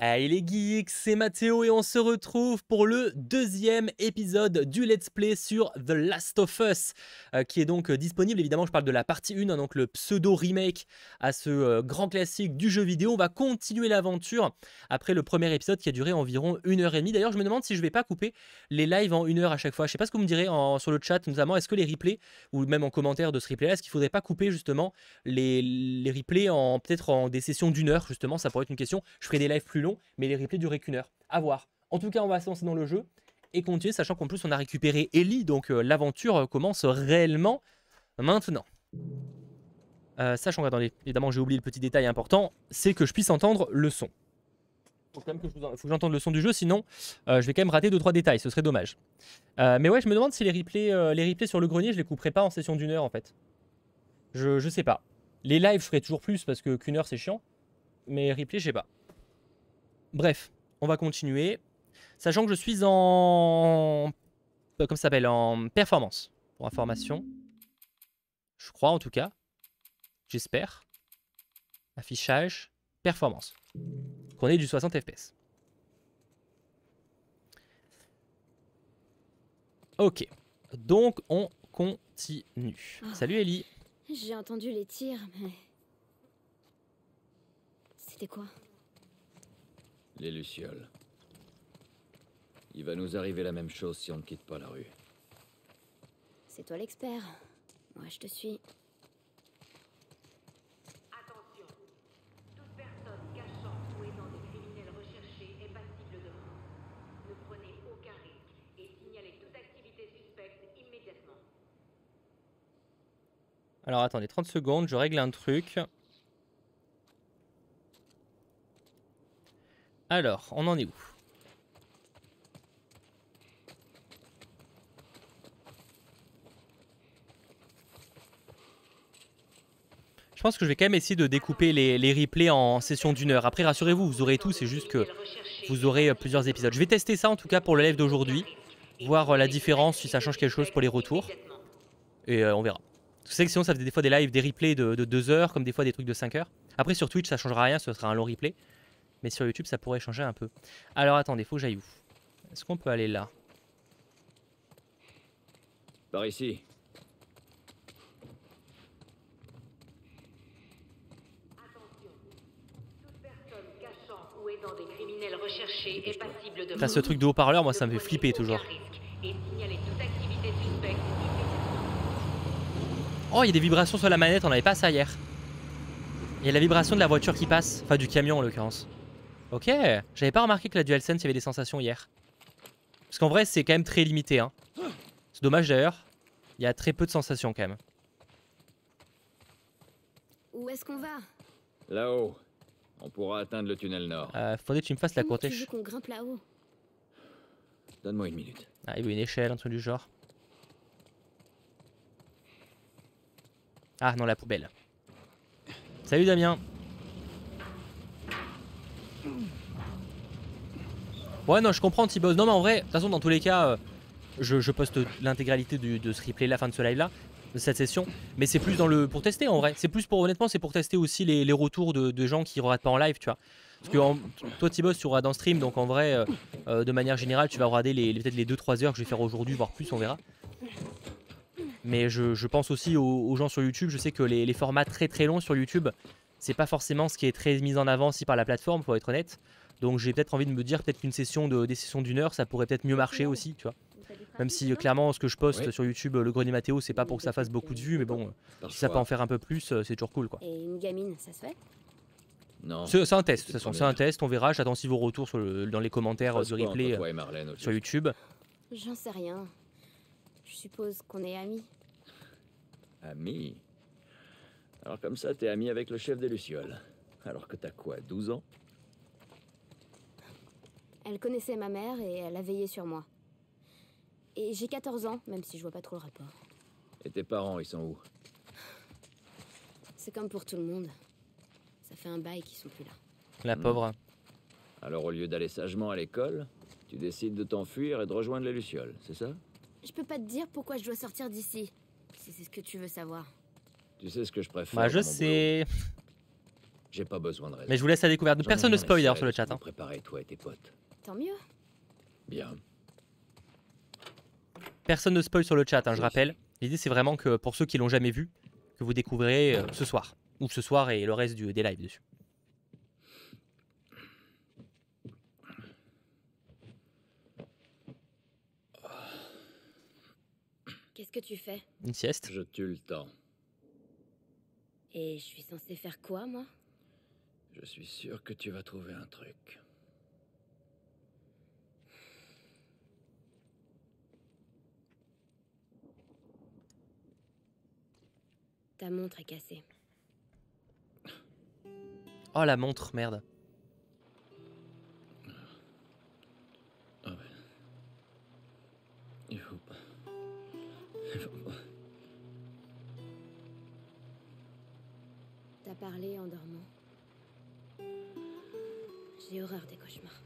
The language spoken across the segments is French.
Hey les geeks, c'est Mathéo et on se retrouve pour le deuxième épisode du Let's Play sur The Last of Us qui est donc disponible. Évidemment, je parle de la partie 1, donc le pseudo-remake à ce grand classique du jeu vidéo. On va continuer l'aventure après le premier épisode qui a duré environ 1h30. D'ailleurs, je me demande si je vais pas couper les lives en 1 heure à chaque fois. Je sais pas ce que vous me direz sur le chat, notamment, est-ce que les replays, ou même en commentaire de ce replay-là, est-ce qu'il faudrait pas couper justement les replays peut-être en des sessions d'1 heure, justement, ça pourrait être une question. Je ferai des lives plus longs, mais les replays duraient qu'1 heure. À voir. En tout cas, on va se lancer dans le jeu et continuer, sachant qu'en plus, on a récupéré Ellie, donc l'aventure commence réellement maintenant. Sachant qu'attendez, évidemment, j'ai oublié le petit détail important, c'est que je puisse entendre le son. Faut quand même faut que j'entende le son du jeu, sinon je vais quand même rater 2-3 détails, ce serait dommage. Mais ouais, je me demande si les replays sur le grenier, je les couperai pas en session d'1 heure en fait. Je sais pas. Les lives, je ferai toujours plus parce que qu'1 heure c'est chiant. Mais replay, je sais pas. Bref, on va continuer. Sachant que je suis en... comment ça s'appelle? En performance. Pour information. Je crois en tout cas. J'espère. Affichage. Performance. Qu'on est du 60 FPS. Ok. Donc on continue. Oh, Salut Ellie. j'ai entendu les tirs, mais... C'était quoi? Les lucioles. Il va nous arriver la même chose si on ne quitte pas la rue. C'est toi l'expert. Moi, je te suis. Attention, toute personne cachant ou aidant des criminels recherchés est passible de mort. Ne prenez aucun risque et signalez toute activité suspecte immédiatement. Alors attendez 30 secondes, je règle un truc. Alors, on en est où? Je pense que je vais quand même essayer de découper les replays en session d'1 heure. Après, rassurez-vous, vous aurez tout, c'est juste que vous aurez plusieurs épisodes. Je vais tester ça en tout cas pour le live d'aujourd'hui. Voir la différence, si ça change quelque chose pour les retours. Et on verra. Je sais que sinon ça fait des fois des lives, des replays de 2 heures, comme des fois des trucs de 5 heures. Après sur Twitch ça changera rien, ce sera un long replay. Mais sur YouTube ça pourrait changer un peu. Alors attendez, faut que j'aille où? Est-ce qu'on peut aller là? Par ici. Attention, toute personne cachant ou aidant des criminels recherchés est passible de Là, mort. ce truc de haut-parleur, moi ça me fait flipper toujours. Et signalez toute activité suspecte immédiatement. Oh, il y a des vibrations sur la manette, on n'avait pas ça hier. Il y a la vibration de la voiture qui passe, enfin du camion en l'occurrence. Ok, j'avais pas remarqué que la DualSense il y avait des sensations hier. Parce qu'en vrai c'est quand même très limité hein. C'est dommage d'ailleurs, il y a très peu de sensations quand même. Où est-ce qu'on va? Là-haut. On pourra atteindre le tunnel nord. Faudrait que tu me fasses la Comment tu veux cortège. qu'on grimpe là-haut? Donne-moi une minute. Ah, il veut une échelle, un truc du genre. Ah non, la poubelle. Salut Damien. Ouais non je comprends T-Boss. Non mais en vrai, de toute façon dans tous les cas, je poste l'intégralité de ce replay, la fin de ce live là, de cette session. Mais c'est plus pour tester en vrai. C'est plus pour, honnêtement, c'est pour tester aussi les retours de gens qui ne regardent pas en live, tu vois. Parce que toi T-Boss tu auras dans stream, donc en vrai, de manière générale, tu vas regarder peut-être les 2-3 heures que je vais faire aujourd'hui, voire plus, on verra. Mais je pense aussi aux gens sur YouTube. Je sais que les formats très très longs sur YouTube, c'est pas forcément ce qui est très mis en avant aussi par la plateforme, faut être honnête. Donc j'ai peut-être envie de me dire peut-être qu'une session des sessions d'1 heure, ça pourrait peut-être mieux marcher aussi, tu vois. Même si clairement ce que je poste sur YouTube, le grenier Mathéo, c'est pas pour que ça fasse beaucoup de vues, mais bon, si ça peut en faire un peu plus, c'est toujours cool quoi. Et une gamine, ça se fait? Non. C'est un test, de toute façon, c'est un test, on verra. J'attends aussi vos retours dans les commentaires du replay sur YouTube. J'en sais rien. Je suppose qu'on est amis. Ami. Alors comme ça, t'es ami avec le chef des lucioles. Alors que t'as quoi, 12 ans? Elle connaissait ma mère et elle a veillé sur moi. Et j'ai 14 ans, même si je vois pas trop le rapport. Et tes parents, ils sont où? C'est comme pour tout le monde. Ça fait un bail qu'ils sont plus là. La pauvre. Alors au lieu d'aller sagement à l'école, tu décides de t'enfuir et de rejoindre les lucioles, c'est ça? Je peux pas te dire pourquoi je dois sortir d'ici, si c'est ce que tu veux savoir. Tu sais ce que je préfère? Bah je dans mon sais. J'ai pas besoin de raison. Mais je vous laisse la découverte. J'en ai Personne ne rien à spoil d'ailleurs cirer sur le de ce que chat. Hein. vous préparez, toi et tes potes. Tant mieux. Bien. Personne ne spoil sur le chat, hein, je Oui. rappelle. L'idée c'est vraiment que pour ceux qui l'ont jamais vu, que vous découvrirez ce soir. Ou ce soir et le reste des lives dessus. Qu'est-ce que tu fais? Une sieste. Je tue le temps. Et je suis censée faire quoi, moi? Je suis sûr que tu vas trouver un truc. Ta montre est cassée. Oh la montre, merde. Ah ouais. Il faut pas. Il faut pas. T'as parlé en dormant. J'ai horreur des cauchemars.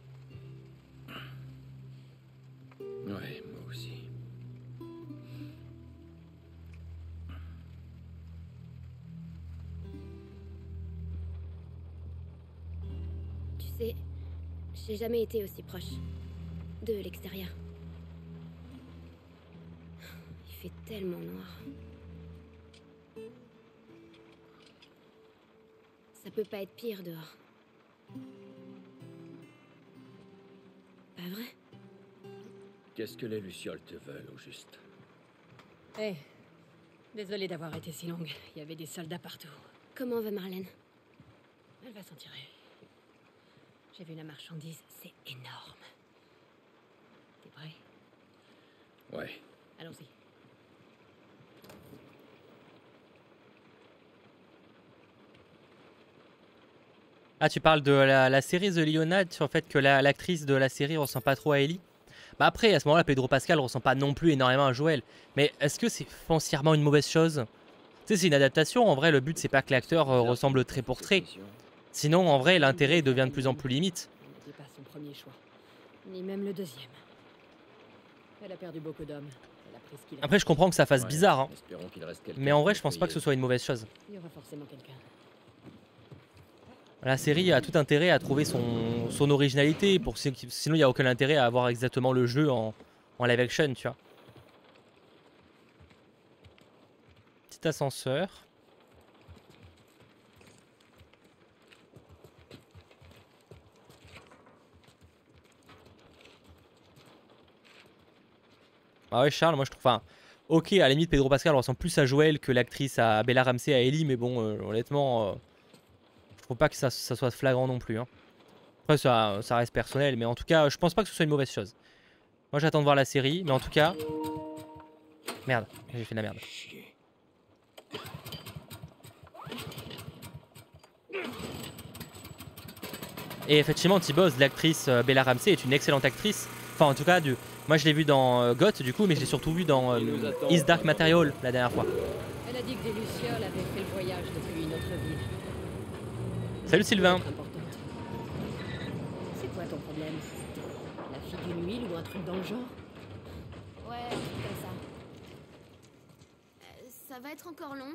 Ouais, moi aussi. Tu sais, j'ai jamais été aussi proche de l'extérieur. Il fait tellement noir. Ça peut pas être pire dehors. Pas vrai? Qu'est-ce que les lucioles te veulent, au juste? Hé, désolée d'avoir été si longue. Il y avait des soldats partout. Comment va Marlène? Elle va s'en tirer. J'ai vu la marchandise, c'est énorme. T'es prêt? Ouais. Allons-y. Ah, tu parles de la série The Leonard, sur le fait que l'actrice de la série ressemble pas trop à Ellie. Bah après, à ce moment-là, Pedro Pascal ressemble pas non plus énormément à Joël. Mais est-ce que c'est foncièrement une mauvaise chose? Tu sais, c'est une adaptation. En vrai, le but, c'est pas que l'acteur ressemble trait pour trait. Sinon, en vrai, l'intérêt devient de plus en plus limite. N'était pas son premier choix. Ni même le deuxième. Elle a perdu beaucoup d'hommes. Elle a pris ce qu'il a. Après, je comprends que ça fasse Ouais, bizarre. Hein. espérons qu'il reste quelqu'un Mais en vrai, pour je pense pas que ce payer. soit une mauvaise chose. Il y aura forcément quelqu'un. La série a tout intérêt à trouver son originalité. Sinon, il n'y a aucun intérêt à avoir exactement le jeu en live action, tu vois. Petit ascenseur. Ah ouais, Charles, moi je trouve. Enfin, ok, à la limite, Pedro Pascal ressemble plus à Joël que l'actrice à Bella Ramsey, à Ellie, mais bon, honnêtement, je trouve pas que ça soit flagrant non plus. Hein. Après, ça reste personnel, mais en tout cas, je pense pas que ce soit une mauvaise chose. Moi, j'attends de voir la série, mais en tout cas. Merde, j'ai fait de la merde. Chier. Et effectivement, T-Boz, l'actrice Bella Ramsey, est une excellente actrice. Enfin, en tout cas, moi je l'ai vue dans GOT du coup, mais je l'ai surtout vue dans Is Dark Material la dernière fois. Elle a dit que des lucioles avaient fait le voyage depuis une autre ville. Salut Sylvain. Importante. C'est quoi ton problème? La fille d'une huile ou un truc dans le genre? Ouais, un truc comme ça. Ça va être encore long.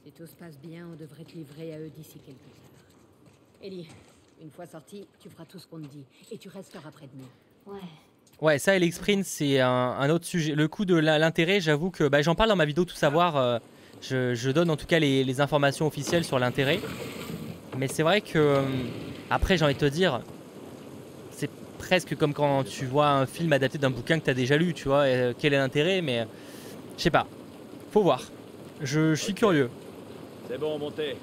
Si tout se passe bien, on devrait te livrer à eux d'ici quelques heures. Ellie, une fois sorti, tu feras tout ce qu'on te dit. Et tu resteras près de nous. Ouais. Ouais, ça et l'exprint, c'est un autre sujet. Le coup de l'intérêt, j'avoue que j'en parle dans ma vidéo Tout savoir. Je donne en tout cas les informations officielles sur l'intérêt. Mais c'est vrai que, après, j'ai envie de te dire, c'est presque comme quand tu vois un film adapté d'un bouquin que tu as déjà lu, tu vois. Quel est l'intérêt? Mais je sais pas. Faut voir. Je suis curieux. C'est bon, montez.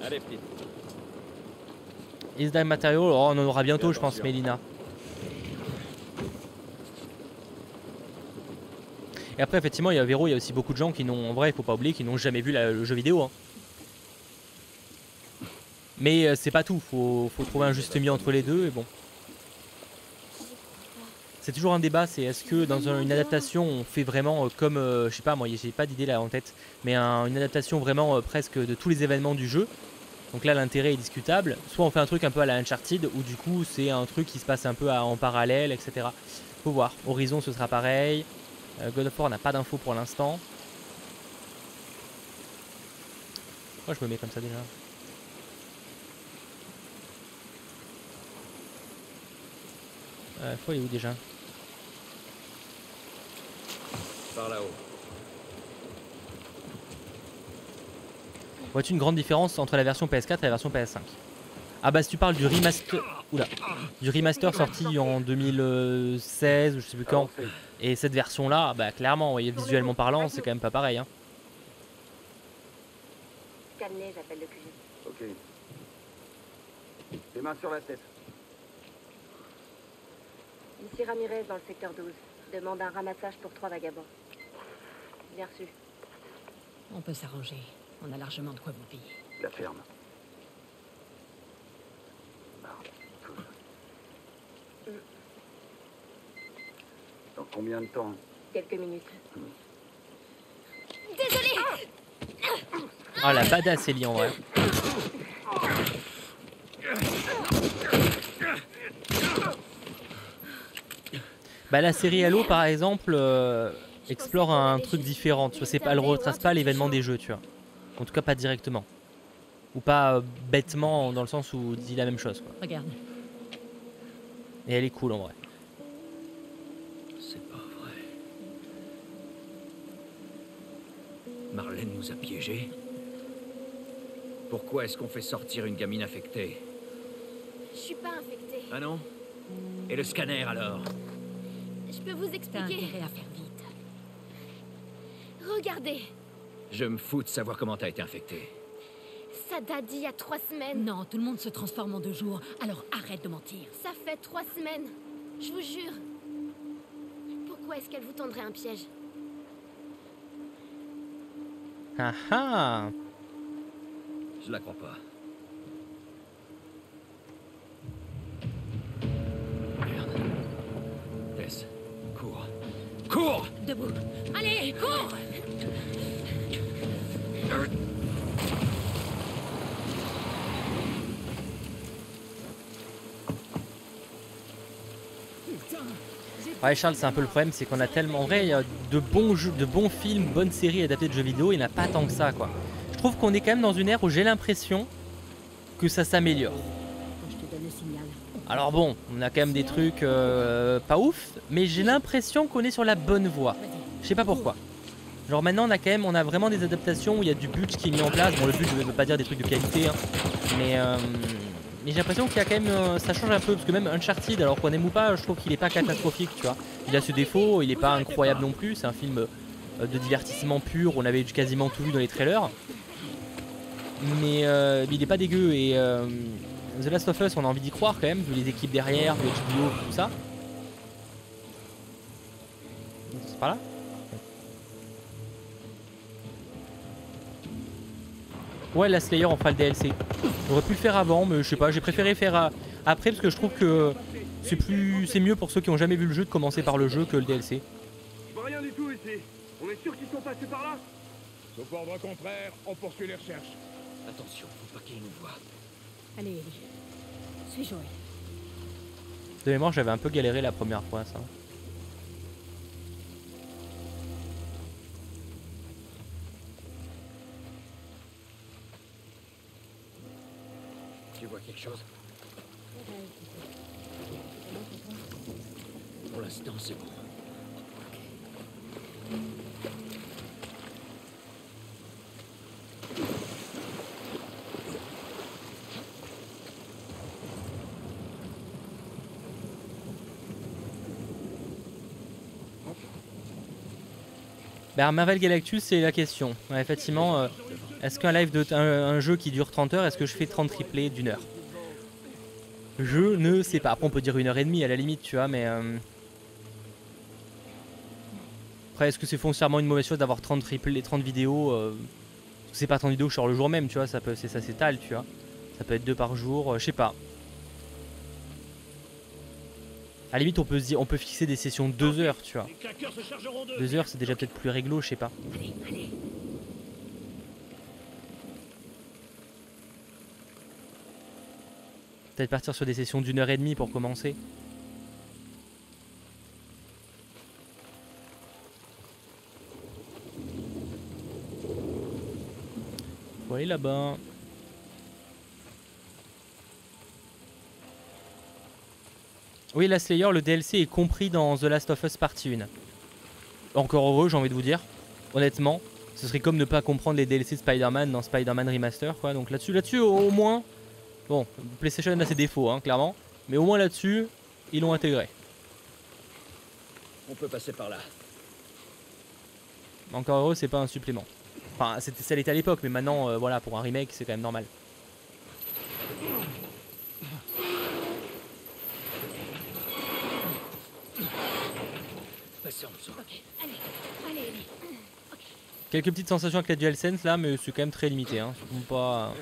Allez, petite. Is Dark Material, oh, on en aura bientôt, je pense, Attention. Mélina. Et après, effectivement, il y a Véro, il y a aussi beaucoup de gens qui n'ont, en vrai, il faut pas oublier, qui n'ont jamais vu le jeu vidéo. Hein. Mais c'est pas tout, faut trouver un juste milieu entre les deux, et bon. C'est toujours un débat, c'est est-ce que dans une adaptation, on fait vraiment comme, je sais pas, moi, j'ai pas d'idée là en tête, mais une adaptation vraiment presque de tous les événements du jeu. Donc là, l'intérêt est discutable. Soit on fait un truc un peu à la Uncharted, ou du coup, c'est un truc qui se passe un peu en parallèle, etc. Faut voir. Horizon, ce sera pareil. God of War, on n'a pas d'infos pour l'instant. Moi je me mets comme ça déjà. Faut aller où déjà? Par là-haut. Vois-tu une grande différence entre la version PS4 et la version PS5? Ah bah si tu parles du remaster... Oula. Du remaster sorti en 2016 ou je sais plus quand. Et cette version là, bah clairement, vous voyez, visuellement parlant, c'est quand même pas pareil. Hein. Stanley, j'appelle le QG. Ok. Les mains sur la tête. Ici Ramirez dans le secteur 12. Demande un ramassage pour 3 vagabonds. Bien reçu. On peut s'arranger. On a largement de quoi vous payer. La ferme. Ah, cool. Dans combien de temps? Quelques minutes. Ah la badass Ellie en vrai. Bah la série Halo par exemple explore un truc différent. Tu vois, c'est pas, elle retrace pas l'événement des jeux, tu vois. En tout cas pas directement. Ou pas bêtement dans le sens où dit la même chose quoi. Regarde. Et elle est cool en vrai. C'est pas vrai. Marlène nous a piégés. Pourquoi est-ce qu'on fait sortir une gamine infectée? Je suis pas infectée. Ah non? Et le scanner alors? Je peux vous T'as expliquer. intérêt à faire vite. Regardez, Je me fous de savoir comment t'as été infectée. ça date d'il y a 3 semaines. Non, tout le monde se transforme en 2 jours, alors arrête de mentir. Ça fait 3 semaines. Je vous jure. Pourquoi est-ce qu'elle vous tendrait un piège? Ah ah. Je la crois pas. Merde. Tess, cours. Cours! Debout. Allez, cours! Ouais Charles, c'est un peu le problème, c'est qu'on a tellement... En vrai, il y a de bons jeux, de bons films, bonnes séries adaptées de jeux vidéo, il n'y en a pas tant que ça quoi. Je trouve qu'on est quand même dans une ère où j'ai l'impression que ça s'améliore. Je te donne le signal. Alors bon, on a quand même des trucs pas ouf, mais j'ai l'impression qu'on est sur la bonne voie. Je sais pas pourquoi. Genre maintenant on a vraiment des adaptations où il y a du budget qui est mis en place. Bon le but je veux pas dire des trucs de qualité, hein, mais j'ai l'impression qu'il y a quand même, ça change un peu, parce que même Uncharted, alors qu'on aime ou pas, je trouve qu'il est pas catastrophique, tu vois. Il a ses défauts, il est pas incroyable non plus, c'est un film de divertissement pur, on avait quasiment tout vu dans les trailers. Mais il est pas dégueu et The Last of Us on a envie d'y croire quand même, vu les équipes derrière, vu HBO, tout ça. C'est par là? Ouais, la Slayer on fera le DLC. J'aurais pu le faire avant, mais je sais pas, j'ai préféré faire après parce que je trouve que c'est mieux pour ceux qui ont jamais vu le jeu de commencer par le jeu que le DLC. Je vois rien du tout ici. On est sûr qu'ils sont passés par là? Sauf ordre contraire, on poursuit les recherches. Attention, faut pas qu'il nous voie. Allez, Ellie. Suis Joël. De mémoire, j'avais un peu galéré la première fois, ça. Tu vois quelque chose? Pour l'instant, c'est bon. Bah, Marvel Galactus, c'est la question. Ouais, effectivement, est-ce qu'un live un jeu qui dure 30 heures, est-ce que je fais 30 triplés d'une heure? Je ne sais pas. Après, on peut dire 1h30 à la limite, tu vois, mais... Après, est-ce que c'est foncièrement une mauvaise chose d'avoir 30 triplés, 30 vidéos c'est pas 30 vidéos que je sors le jour même, tu vois, ça s'étale, tu vois. Ça peut être 2 par jour, je sais pas. À la limite, on peut fixer des sessions de 2 heures, tu vois. 2 heures, c'est déjà peut-être plus réglo, je sais pas. Allez, allez. Peut-être partir sur des sessions d'1h30 pour commencer. aller là-bas. Oui, la Slayer, le DLC est compris dans The Last of Us partie 1. Encore heureux, j'ai envie de vous dire. Honnêtement, ce serait comme ne pas comprendre les DLC de Spider-Man dans Spider-Man Remaster, quoi. Donc là-dessus, au moins... Bon, PlayStation a ses défauts, hein, clairement. Mais au moins là-dessus, ils l'ont intégré. On peut passer par là. Encore heureux, c'est pas un supplément. Enfin, ça l'était à l'époque, mais maintenant, voilà, pour un remake, c'est quand même normal. Passez en dessous. Ok, allez, Ellie. Quelques petites sensations avec la DualSense là, mais c'est quand même très limité. Hein. Pas...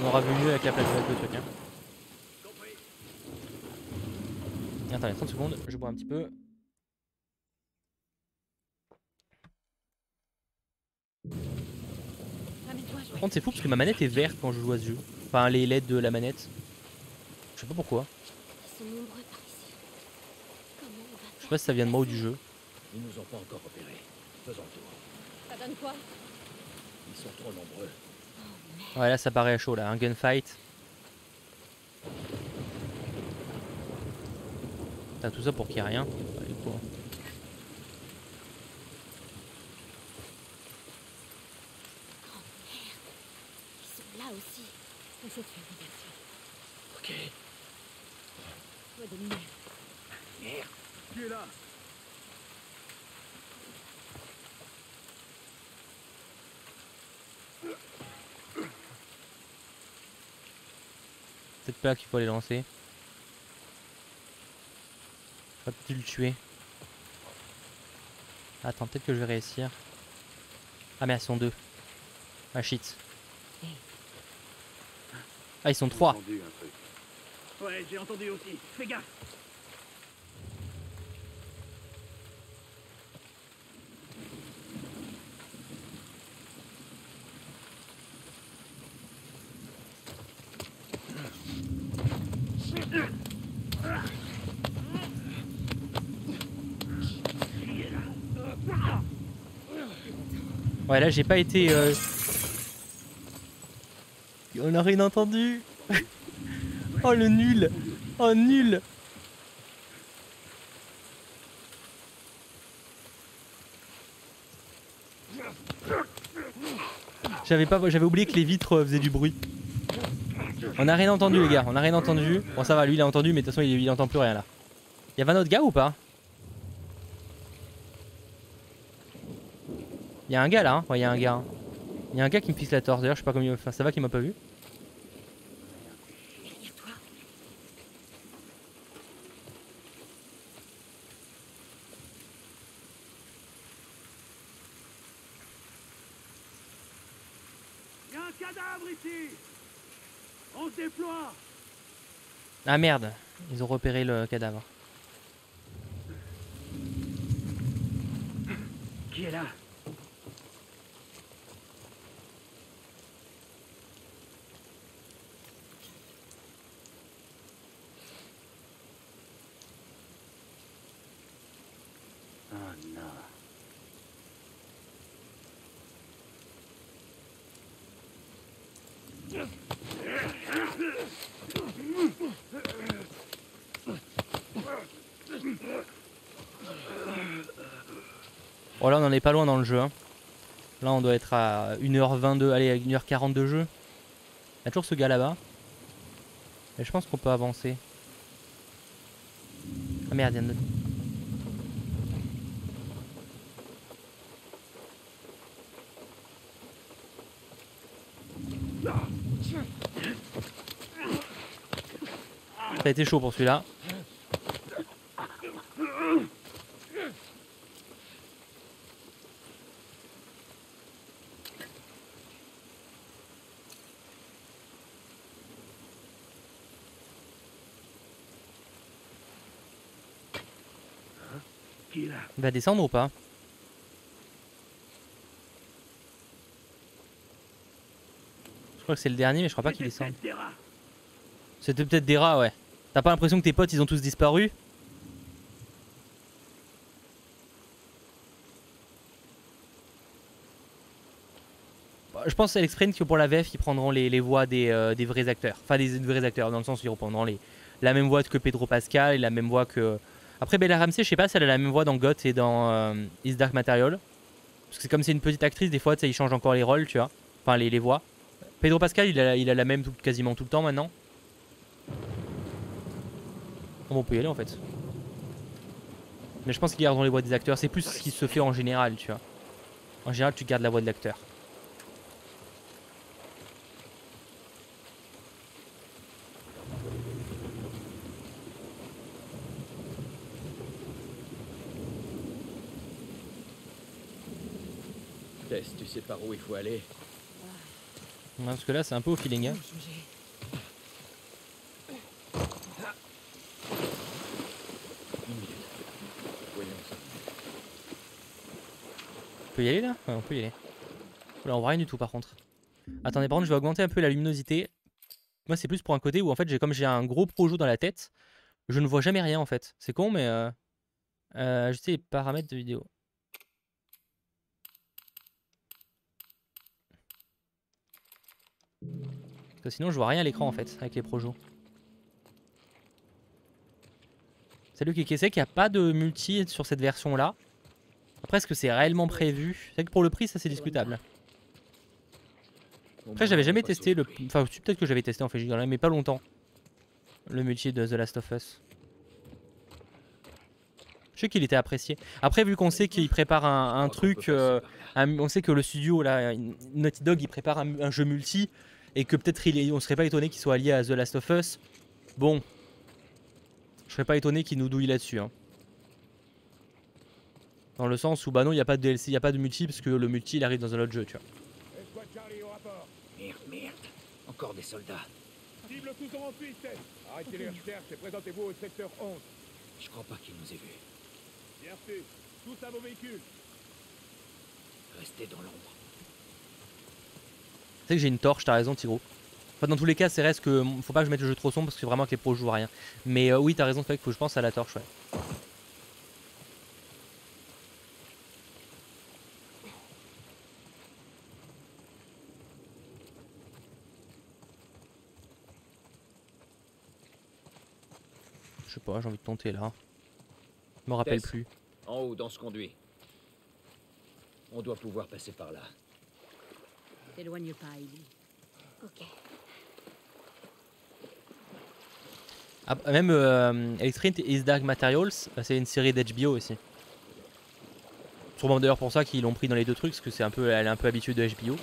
On aura vu mieux avec la PlayStation le truc. Hein. Attendez, 30 secondes, je bois un petit peu. Par contre, c'est fou parce que ma manette est verte quand je joue à ce jeu. Enfin, les LED de la manette. Je sais pas pourquoi. Ils sont nombreux par ici. Comment on va Je sais pas si ça vient de moi ou du jeu. Ils nous ont pas encore repérés. Faisons le tour. Ça donne quoi? Ils sont trop nombreux. Ouais, là ça paraît chaud là, un gunfight. T'as tout ça pour qu'il n'y ait rien. Allez, quoi. Ils sont là aussi. Essaie de faire diversion. Ok. Toi de lumière. Merde. Qui est là? Peut-être pas qu'il faut les lancer. J'aurais peut-être dû le tuer. Attends, peut-être que je vais réussir. Ah mais elles sont deux. Ah shit. Ah ils sont trois. J'ai entendu un truc. Ouais, j'ai entendu aussi. Fais gaffe. Ouais là j'ai pas été... On a rien entendu. Oh le nul. Oh nul. J'avais oublié que les vitres faisaient du bruit. On a rien entendu les gars, on a rien entendu. Bon ça va, lui il a entendu mais de toute façon il entend plus rien là. Y'avait un autre gars ou pas? Il y a un gars là, hein. Ouais, il y a un gars. Il y a un gars qui me fixe la torse. D'ailleurs, je sais pas comment il... Enfin, ça va qu'il m'a pas vu. Derrière toi. Il y a un cadavre ici. On se déploie. Ah merde, ils ont repéré le cadavre. Qui est là? Oh non. Bon là on en est pas loin dans le jeu. Hein. Là on doit être à 1h22, allez à 1h40 de jeu. Il y a toujours ce gars là-bas. Et je pense qu'on peut avancer. Ah merde, il y a un autre. Ça a été chaud pour celui-là. Qui est là? Il va descendre ou pas? Je crois que c'est le dernier mais je crois pas qu'il descende. Des rats. C'était peut-être des rats, ouais. T'as pas l'impression que tes potes ils ont tous disparu? je pense à l'exprint que pour la VF, ils prendront les voix des vrais acteurs. Enfin, des vrais acteurs, dans le sens où ils reprendront la même voix que Pedro Pascal et la même voix que... Après, Bella Ramsey, je sais pas si elle a la même voix dans GOT et dans His Dark Material. Parce que c'est comme c'est une petite actrice, des fois, tu sais, ils changent encore les rôles, tu vois. Enfin, les voix. Pedro Pascal, il a la même quasiment tout le temps maintenant. Bon, on peut y aller en fait. Mais je pense qu'ils garderont les voix des acteurs. C'est plus ce qui se fait en général, tu vois. En général, tu gardes la voix de l'acteur. Tess, tu sais par où il faut aller? Ouais, parce que là, c'est un peu au feeling. Hein. Une minute. Voyons ça. On peut y aller là? Ouais, on peut y aller. Là, on voit rien du tout par contre. Attendez, par contre, je vais augmenter un peu la luminosité. Moi, c'est plus pour un côté où en fait, comme j'ai un gros projo dans la tête, je ne vois jamais rien en fait. C'est con, mais je sais les paramètres de vidéo. Parce que sinon, je vois rien à l'écran en fait, avec les projos. Salut Kekesek, il n'y a pas de multi sur cette version là. Après, est-ce que c'est réellement prévu? C'est vrai que pour le prix, ça c'est discutable. Après, j'avais jamais testé le. Enfin, peut-être que j'avais testé en fait, mais pas longtemps. Le multi de The Last of Us. Je sais qu'il était apprécié. Après, vu qu'on sait qu'il prépare un truc. On sait que le studio, là, Naughty Dog, il prépare un jeu multi. Et que peut-être on serait pas étonné qu'il soit lié à The Last of Us. Bon. Je serais pas étonné qu'il nous douille là-dessus. Hein. Dans le sens où, bah non, il n'y a pas de DLC, il n'y a pas de multi, parce que le multi, il arrive dans un autre jeu, tu vois. Escouade Charlie au rapport. Merde. Encore des soldats. Cible tous en fuite, Tess. Arrêtez les recherches et présentez-vous au secteur 11. Je crois pas qu'ils nous aient vus. Bien reçu. Tous à vos véhicules. Restez dans l'ombre. Tu sais que j'ai une torche, t'as raison, Tigro. Enfin, dans tous les cas, c'est reste que faut pas que je mette le jeu trop sombre parce que vraiment que les pros jouent à rien. Mais oui, t'as raison, c'est vrai qu'il faut que je pense à la torche, ouais. Je sais pas, j'ai envie de tenter là. Je me rappelle Tess, plus. En haut, dans ce conduit. On doit pouvoir passer par là. T'éloigne pas, Ellie. Ok. Ah, même Extreme His Dark Materials, c'est une série d'HBO aussi. Sûrement d'ailleurs pour ça qu'ils l'ont pris dans les deux trucs, parce que c'est un peu, elle est un peu habituée de HBO.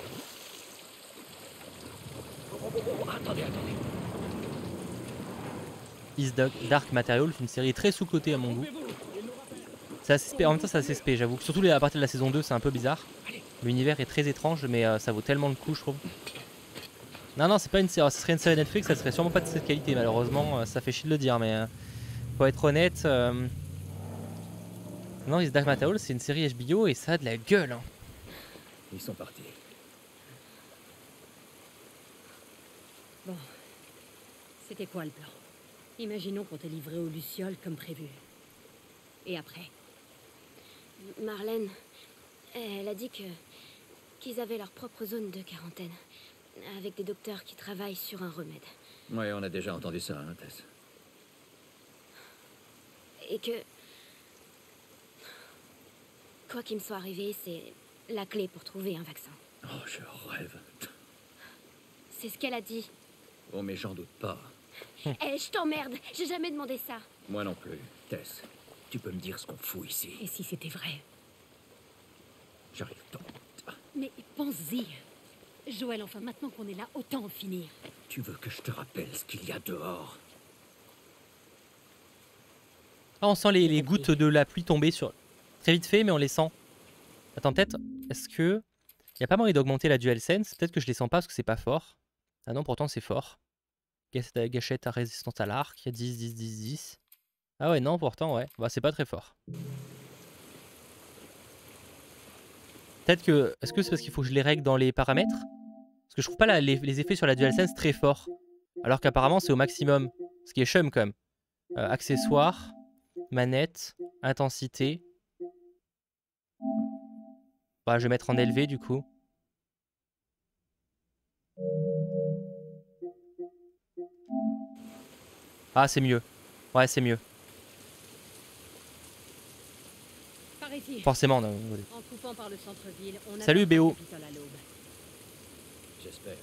Attendez. His Dark Materials, une série très sous-cotée à mon goût. C'est assez spé, en même temps c'est assez spé, j'avoue. Surtout à partir de la saison 2, c'est un peu bizarre. L'univers est très étrange, mais ça vaut tellement le coup, je trouve. Non, c'est pas une série. Ce serait une série Netflix, ça serait sûrement pas de cette qualité, malheureusement. Ça fait chier de le dire, mais faut être honnête. Non, His Dark Materials, c'est une série HBO et ça a de la gueule. Hein. Ils sont partis. Bon. C'était quoi le plan? Imaginons qu'on t'ait livré aux Lucioles comme prévu. Et après? Marlène, elle a dit qu'ils avaient leur propre zone de quarantaine. Avec des docteurs qui travaillent sur un remède. Ouais, on a déjà entendu ça, hein, Tess. Et que... Quoi qu'il me soit arrivé, c'est la clé pour trouver un vaccin. Oh, je rêve. C'est ce qu'elle a dit. Oh, mais j'en doute pas. Eh, je t'emmerde. J'ai jamais demandé ça. Moi non plus. Tess, tu peux me dire ce qu'on fout ici? Et si c'était vrai? J'arrive donc. Mais pense-y. Joël, enfin, maintenant qu'on est là, autant en finir. Tu veux que je te rappelle ce qu'il y a dehors? Ah, on sent les gouttes de la pluie tomber sur... Très vite fait, mais on les sent. Attends, peut-être... Est-ce que... Il n'y a pas moyen d'augmenter la DualSense? Peut-être que je les sens pas parce que c'est pas fort. Ah non, pourtant c'est fort. Gâchette à résistance à l'arc. 10, 10, 10, 10. Ah ouais, non, pourtant, ouais. Bah, c'est pas très fort. Peut-être que... Est-ce que c'est parce qu'il faut que je les règle dans les paramètres? Parce que je trouve pas les effets sur la DualSense très forts. Alors qu'apparemment c'est au maximum. Ce qui est chum quand même. Accessoires, manette, intensité. Bah, je vais mettre en élevé du coup. Ah, c'est mieux. Ouais, c'est mieux. Par ici. Forcément. Non. En coupant par le centre-ville, on Salut, atteindra BO. le Capitole à l'aube. J'espère.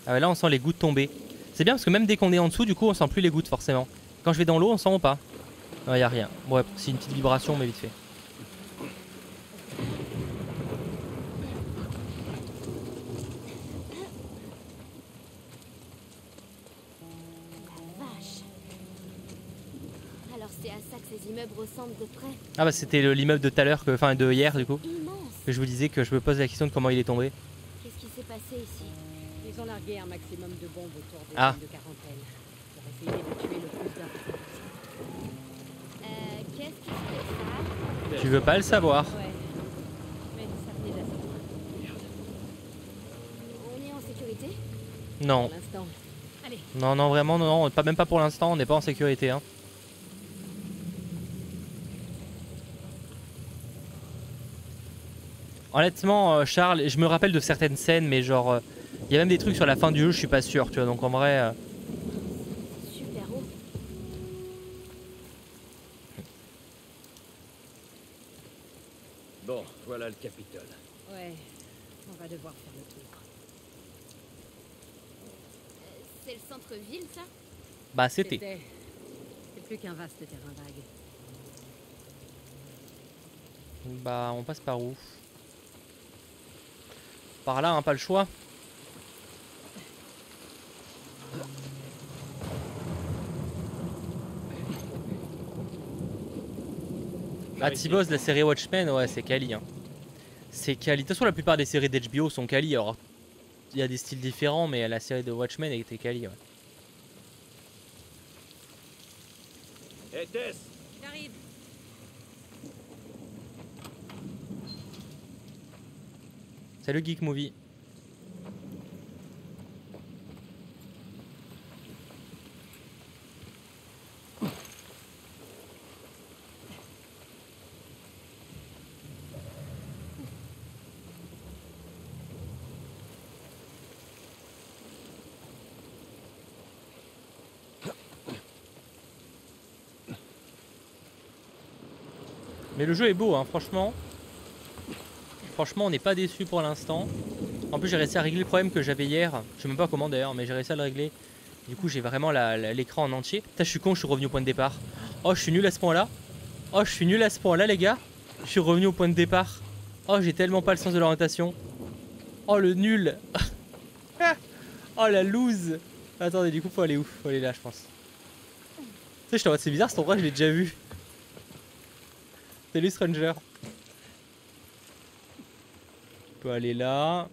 Ah ouais, là, on sent les gouttes tomber. C'est bien parce que même dès qu'on est en dessous, du coup, on sent plus les gouttes forcément. Quand je vais dans l'eau, on sent ou pas? Non, y a rien. Ouais, c'est une petite vibration, mais vite fait. Vache. Alors c'est à ça que ces immeubles ressemblent de près. Ah bah c'était l'immeuble de tout à l'heure, enfin de hier du coup, Immense. que je vous disais que je me pose la question de comment il est tombé. Qu'est-ce qui s'est passé ici? Ils ont largué un maximum de bombes autour des Ah. zones de quarantaine. Pour essayer de tuer le plus d'infectés possible. Qu'est-ce qui se fait ça? Tu veux pas le savoir? Ouais. Mais ça venait d'assez loin. On est en sécurité? Non. Pour l'instant. Allez. Non, non, vraiment, non, pas, même pas pour l'instant, on n'est pas en sécurité. Hein. Honnêtement, Charles, je me rappelle de certaines scènes, mais genre, il y a même des trucs sur la fin du jeu, je suis pas sûr, tu vois, donc en vrai... Super haut. Bon, voilà le Capitole. Ouais. On va devoir faire le tour. C'est le centre-ville, ça? Bah c'était. C'est plus qu'un vaste terrain vague. Bah on passe par où? Par là, hein, pas le choix. Ah, T-Boss de la série Watchmen, ouais, c'est quali. Hein. C'est quali. De toute façon, la plupart des séries d'HBO sont quali. Alors, il y a des styles différents, mais la série de Watchmen était quali. Ouais. Hé, Tess! J'arrive. Salut Geek Movie. Mais le jeu est beau, hein, franchement. Franchement, on n'est pas déçu pour l'instant. En plus, j'ai réussi à régler le problème que j'avais hier. Je sais même pas comment d'ailleurs, mais j'ai réussi à le régler. Du coup, j'ai vraiment l'écran en entier. Putain, je suis con, je suis revenu au point de départ. Oh, je suis nul à ce point-là. Oh, je suis nul à ce point-là, les gars. Je suis revenu au point de départ. Oh, j'ai tellement pas le sens de l'orientation. Oh, le nul. Oh, la loose. Attendez, du coup, faut aller où? Faut aller là, je pense. Tu sais, je t'en c'est bizarre, cet endroit, je l'ai déjà vu. Salut Stranger. On peut aller là.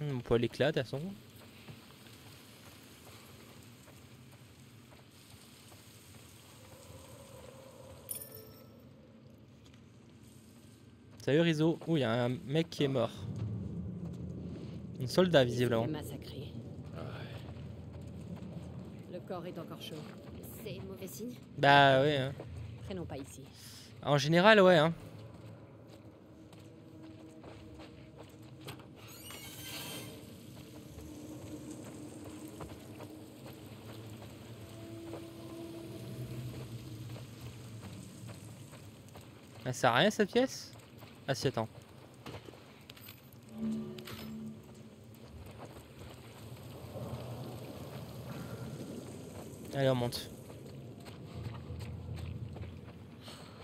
On peut aller là de toute façon. Salut Rizzo. Ouh, il y a un mec qui est mort. Un soldat visiblement. Massacré. Le corps est encore chaud. C'est mauvais signe. Bah ouais. Hein. Traînons pas ici. En général, ouais. Hein. Elle sert à rien cette pièce? Ah si, attends. Allez, on monte.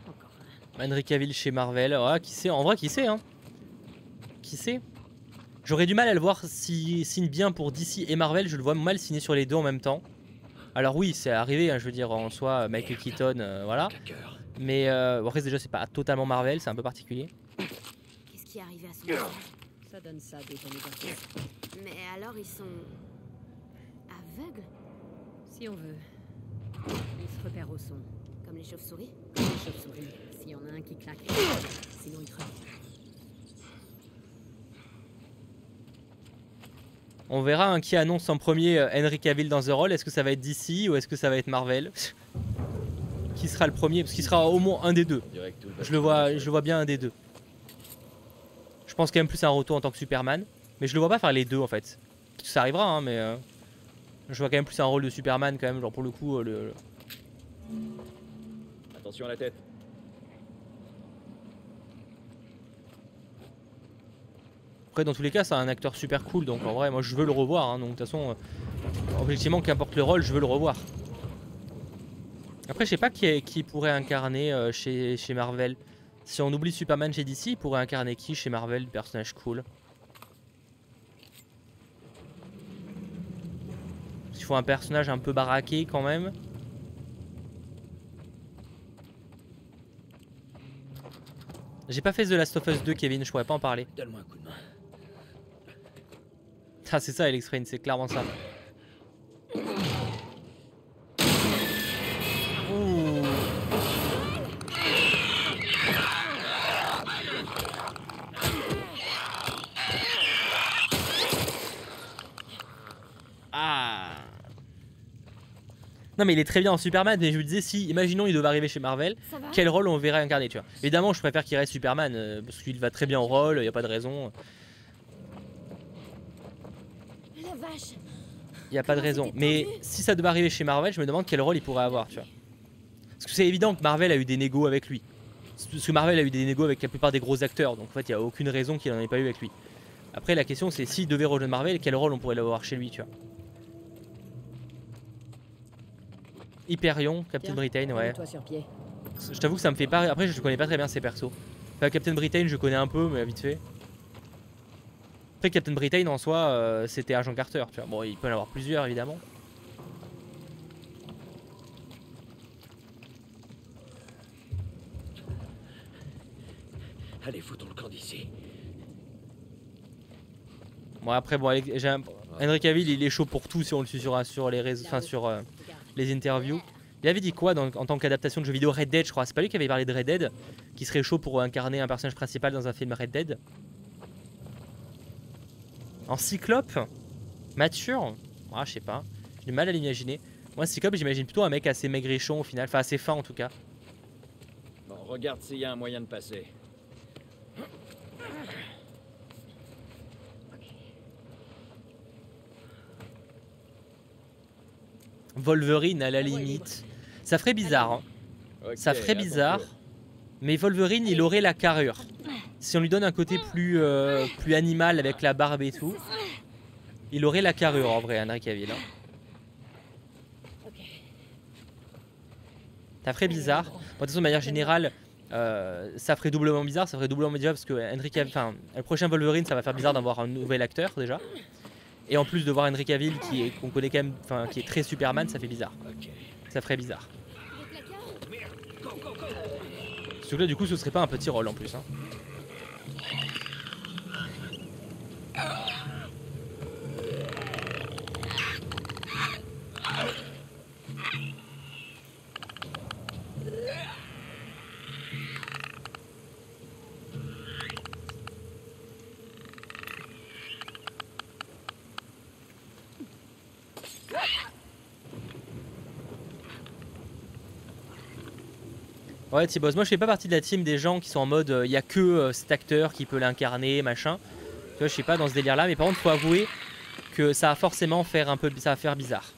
Encore un. Henry Cavill chez Marvel. Ouais, qui sait? En vrai, qui sait, hein? Qui sait? J'aurais du mal à le voir si signe bien pour DC et Marvel. Je le vois mal signer sur les deux en même temps. Alors oui, c'est arrivé, hein, je veux dire, en soi, Michael Keaton, voilà. Mais après, déjà, c'est pas totalement Marvel, c'est un peu particulier. Qu'est-ce qui est arrivé à son visage? Ça donne ça, des années d'enquête. Mais alors ils sont aveugles, Si on veut. Ils se repèrent au son. comme les chauves-souris? Les chauves-souris. S'il y en a un qui claque. Sinon il crevent. On verra hein, qui annonce en premier Henry Cavill dans The Role. Est-ce que ça va être DC ou est-ce que ça va être Marvel? Qui sera le premier? Parce qu'il sera au moins un des deux. Je le vois bien un des deux. Je pense quand même plus à un retour en tant que Superman. Mais je le vois pas faire les deux en fait. Ça arrivera, hein, mais je vois quand même plus un rôle de Superman quand même, genre pour le coup. Attention à la tête. Après, dans tous les cas, c'est un acteur super cool, donc en vrai, moi je veux le revoir. Hein, donc de toute façon, objectivement, qu'importe le rôle, je veux le revoir. Après, je sais pas qui pourrait incarner chez Marvel. Si on oublie Superman chez DC, il pourrait incarner qui chez Marvel, personnage cool. Il faut un personnage un peu baraqué quand même. J'ai pas fait The Last of Us 2, Kevin, je pourrais pas en parler. Donne-moi un coup de main. Ah, c'est ça, Alex Rain, c'est clairement ça. Ouh. Ah. Non mais il est très bien en Superman, mais je me disais si, imaginons il devait arriver chez Marvel, quel rôle on verrait incarner, tu vois. Évidemment je préfère qu'il reste Superman, parce qu'il va très bien au rôle, y a pas de raison. La vache. Y a pas de raison. Mais si ça devait arriver chez Marvel, je me demande quel rôle il pourrait avoir, tu vois. Parce que c'est évident que Marvel a eu des négos avec lui. Parce que Marvel a eu des négos avec la plupart des gros acteurs, donc en fait il y a aucune raison qu'il en ait pas eu avec lui. Après la question c'est s'il devait rejoindre Marvel, quel rôle on pourrait l'avoir chez lui, tu vois. Hyperion, Captain Britain, ouais. Je t'avoue que ça me fait pas. Après, je connais pas très bien ces persos. Enfin, Captain Britain, je connais un peu, mais vite fait. Après, Captain Britain en soi, c'était Agent Carter, tu vois. Bon, il peut en avoir plusieurs évidemment. Allez, foutons le camp d'ici. Bon, après, bon, Henry Cavill, il est chaud pour tout si on le suit sur les réseaux, enfin sur les interviews. Il avait dit quoi en tant qu'adaptation de jeu vidéo Red Dead, je crois. C'est pas lui qui avait parlé de Red Dead, qui serait chaud pour incarner un personnage principal dans un film Red Dead. En Cyclope, mature, ah, je sais pas, j'ai du mal à l'imaginer. Moi, Cyclope, j'imagine plutôt un mec assez maigrichon au final, enfin assez fin en tout cas. Bon, regarde s'il y a un moyen de passer. Wolverine à la limite. Ça ferait bizarre, hein. Okay, ça ferait bizarre. Mais Wolverine, il aurait la carrure. Si on lui donne un côté plus animal avec la barbe et tout, il aurait la carrure en vrai, Henry Cavill. Hein. Ça ferait bizarre. Bon, de toute façon, de manière générale, ça ferait doublement bizarre. Ça ferait doublement bizarre parce que Henry Cavill, enfin, le prochain Wolverine, ça va faire bizarre d'avoir un nouvel acteur déjà. Et en plus de voir Henry Cavill qu'on connaît quand même, enfin qui est très Superman, ça fait bizarre. Ça ferait bizarre. Surtout que là du coup ce serait pas un petit rôle en plus. Hein. Ouais, T-Boss, moi je fais pas partie de la team des gens qui sont en mode il y a que cet acteur qui peut l'incarner, machin. Tu vois, je sais pas dans ce délire là, mais par contre, faut avouer que ça va forcément faire un peu, ça va faire bizarre.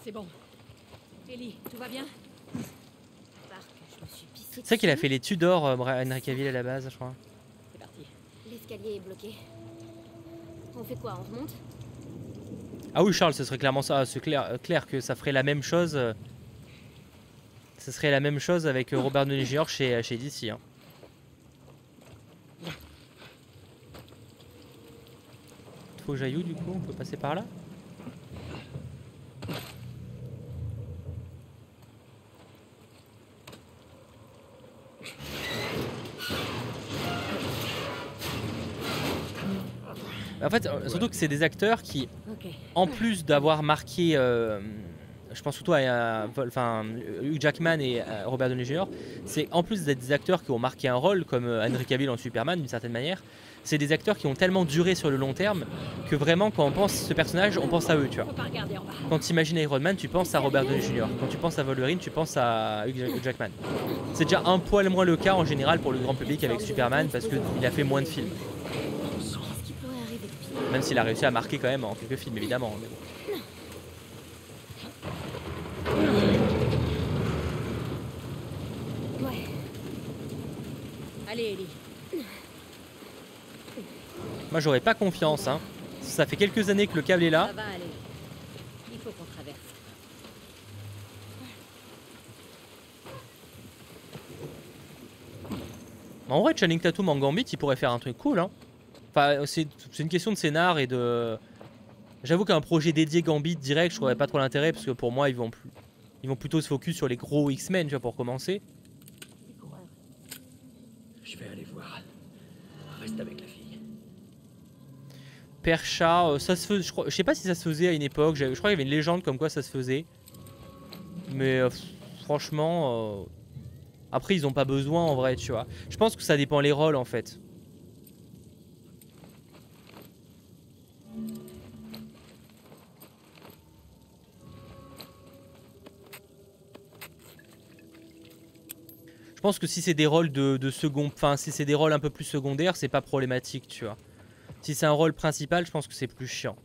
C'est bon. Ellie, tout va bien? C'est vrai qu'il a fait les Tudors, Henry Cavill à la base, je crois. C'est parti. L'escalier est bloqué. On fait quoi? On remonte? Ah oui, Charles, ce serait clairement ça. C'est clair que ça ferait la même chose. Ce serait la même chose avec Robert Downey Jr. chez DC. Hein. faut que j'aille où du coup? On peut passer par là? En fait, surtout que c'est des acteurs qui, en plus d'avoir marqué, je pense surtout à Hugh Jackman et Robert Downey Jr., c'est en plus d'être des acteurs qui ont marqué un rôle, comme Henry Cavill en Superman d'une certaine manière, c'est des acteurs qui ont tellement duré sur le long terme que vraiment quand on pense ce personnage, on pense à eux, tu vois. Quand tu imagines Iron Man, tu penses à Robert Downey Jr. Quand tu penses à Wolverine, tu penses à Hugh Jackman. C'est déjà un poil moins le cas en général pour le grand public avec Superman parce qu'il a fait moins de films. Même s'il a réussi à marquer quand même en quelques films évidemment. Mais bon. Ouais. Allez, Ellie. Moi j'aurais pas confiance, hein. Ça fait quelques années que le câble est là. Ça va aller. Il faut qu'on traverse. En vrai, Channing Tatum en Gambit, il pourrait faire un truc cool, hein. Enfin, c'est une question de scénar et de... J'avoue qu'un projet dédié Gambit direct, je trouverais pas trop l'intérêt parce que pour moi, ils vont plutôt se focus sur les gros X-Men, tu vois, pour commencer. Je vais aller voir. Reste avec la fille. Percha, ça se faisait, je sais pas si ça se faisait à une époque, je crois qu'il y avait une légende comme quoi ça se faisait. Mais franchement, après ils ont pas besoin en vrai, tu vois. Je pense que ça dépend les rôles en fait. Je pense que si c'est des rôles de second, enfin si c'est des rôles un peu plus secondaires, c'est pas problématique, tu vois. Si c'est un rôle principal, je pense que c'est plus chiant.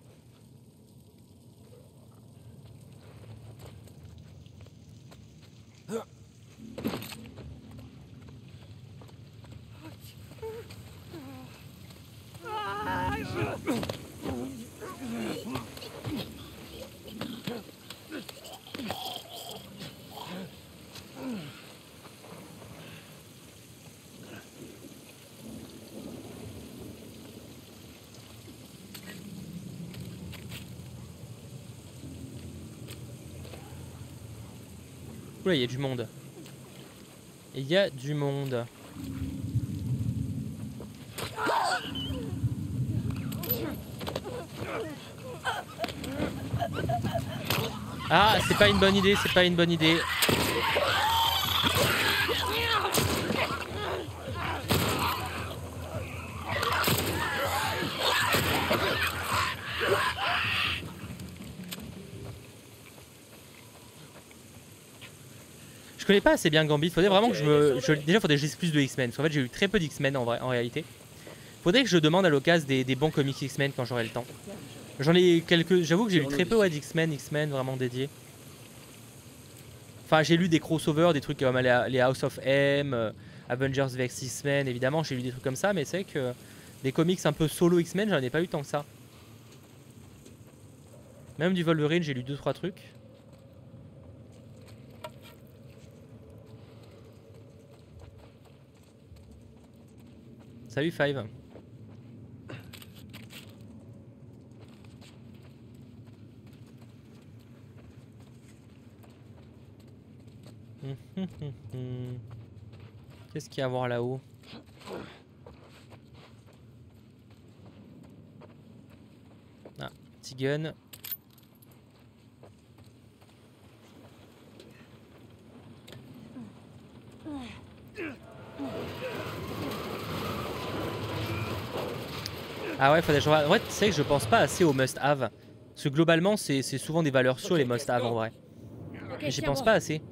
Oula, il y a du monde. Il y a du monde. Ah, c'est pas une bonne idée, c'est pas une bonne idée. Je connais pas assez bien Gambit, faudrait vraiment que déjà faudrait que je lise plus de X-Men, parce qu'en fait j'ai eu très peu d'X-Men en réalité. Faudrait que je demande à l'occasion des bons comics X-Men quand j'aurai le temps. J'en ai quelques, j'avoue que j'ai lu très peu d'X-Men vraiment dédiés. Enfin j'ai lu des crossovers, des trucs comme les House of M, Avengers vs X-Men, évidemment j'ai lu des trucs comme ça, mais c'est vrai que des comics un peu solo X-Men j'en ai pas eu tant que ça. Même du Wolverine j'ai lu 2-3 trucs. Salut Five. Qu'est-ce qu'il y a à voir là-haut? Ah, petit gun. Ah ouais, faudrait que je regarde. Ouais, tu sais que je pense pas assez aux must-have. Parce que globalement, c'est souvent des valeurs sûres les must-have en vrai. Mais j'y pense pas assez.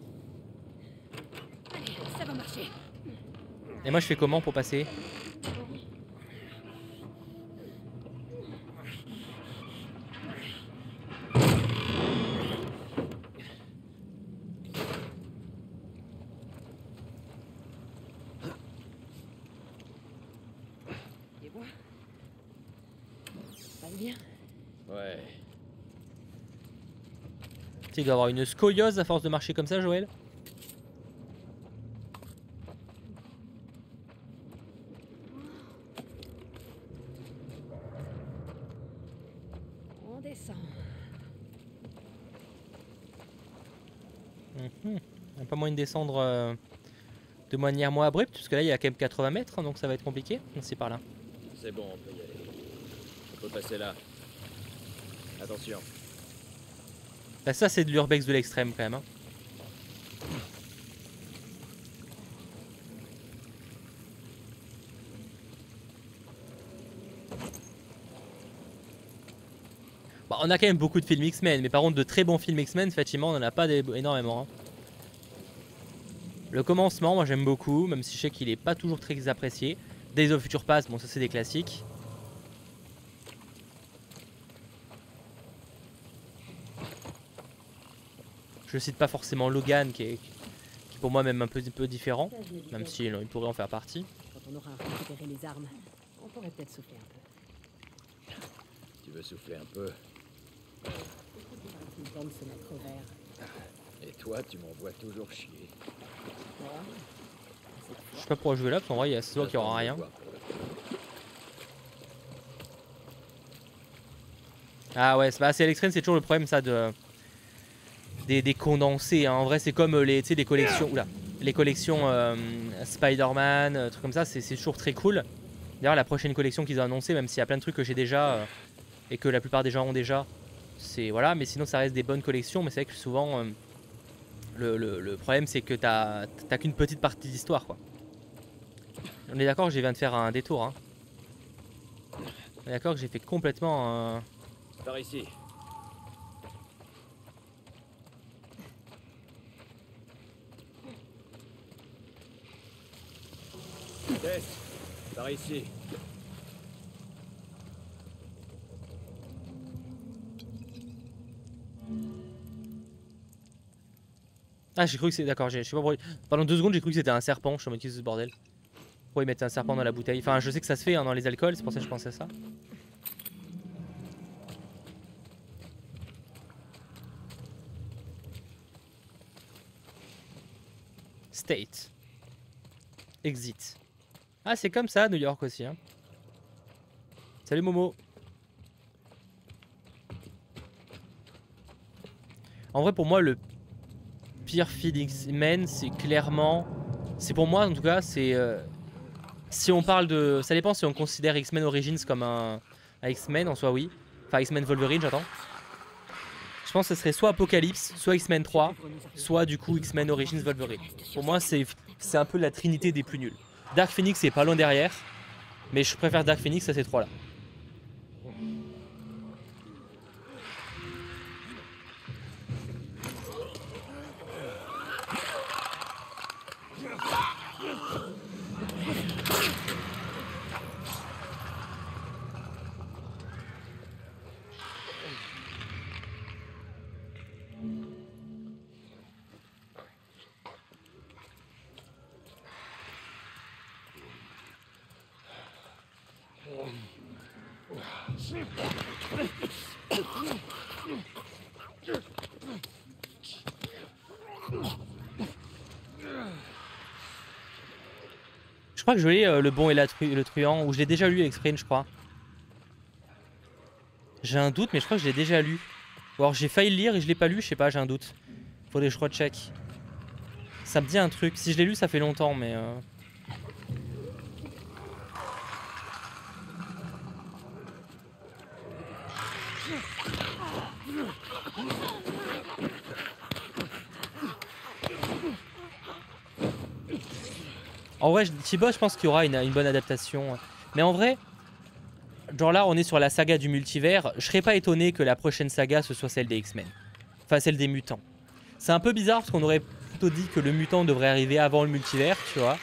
Allez, ça va marcher. Et moi, je fais comment pour passer? Ouais. Tu dois avoir une scoliose à force de marcher comme ça, Joël. Descends. Il n'y a pas moyen de descendre de manière moins abrupte, parce que là il y a quand même 80 mètres, hein, donc ça va être compliqué. C'est par là. C'est bon, on peut y aller. On peut passer là. Attention. Bah, ça c'est de l'urbex de l'extrême quand même. Hein. Bah, on a quand même beaucoup de films X-Men, mais par contre de très bons films X-Men, effectivement on en a pas énormément. Hein. Le commencement, moi j'aime beaucoup, même si je sais qu'il est pas toujours très apprécié. Days of Future Past, bon ça c'est des classiques. Je cite pas forcément Logan qui est pour moi même un peu différent, même si il pourrait en faire partie. Quand on aura récupéré les armes, on pourrait peut-être souffler un peu. Tu veux souffler un peu? Le temps de se mettre au vert. Et toi, tu m'envoies toujours chier. Je sais pas pourquoi jouer là, parce qu'en vrai, il y a ce soir qui aura rien. Ah ouais, c'est à l'extrême, c'est toujours le problème ça des condensés. Hein. En vrai, c'est comme les collections. Oula, les collections Spider-Man, trucs comme ça, c'est toujours très cool. D'ailleurs, la prochaine collection qu'ils ont annoncée, même s'il y a plein de trucs que j'ai déjà et que la plupart des gens ont déjà, c'est voilà. Mais sinon, ça reste des bonnes collections. Mais c'est vrai que souvent, le problème, c'est que t'as qu'une petite partie d'histoire, quoi. On est d'accord que je viens de faire un détour. Hein. On est d'accord que j'ai fait complètement un... Par ici. Tess, par ici. Ah, j'ai cru que c'est... D'accord, je sais pas pourquoi... Pendant 2 secondes, j'ai cru que c'était un serpent. Je suis en mode, qu'est-ce que c'est ce bordel? Pourquoi ils mettent un serpent dans la bouteille? Enfin, je sais que ça se fait hein, dans les alcools, c'est pour ça que je pensais à ça. State. Exit. Ah, c'est comme ça à New York aussi. Hein. Salut Momo. En vrai, pour moi, le pire film X-Men, c'est clairement... C'est pour moi, en tout cas, c'est... si on parle de... Ça dépend si on considère X-Men Origins comme un X-Men, en soi, oui. Enfin, X-Men Wolverine, j'attends. Je pense que ce serait soit Apocalypse, soit X-Men 3, soit du coup X-Men Origins Wolverine. Pour moi, c'est un peu la trinité des plus nuls. Dark Phoenix est pas loin derrière, mais je préfère Dark Phoenix à ces trois-là. Je crois que je l'ai Le Bon et le Truand, ou je l'ai déjà lu avec Sprint, je crois. J'ai un doute, mais je crois que je l'ai déjà lu. Ou alors j'ai failli le lire et je l'ai pas lu, je sais pas, j'ai un doute. Faudrait que je recheck. Ça me dit un truc. Si je l'ai lu, ça fait longtemps, mais... En vrai, T-Boss, je pense qu'il y aura une bonne adaptation. Mais en vrai, genre là, on est sur la saga du multivers. Je serais pas étonné que la prochaine saga, ce soit celle des X-Men. Enfin, celle des mutants. C'est un peu bizarre parce qu'on aurait plutôt dit que le mutant devrait arriver avant le multivers, tu vois.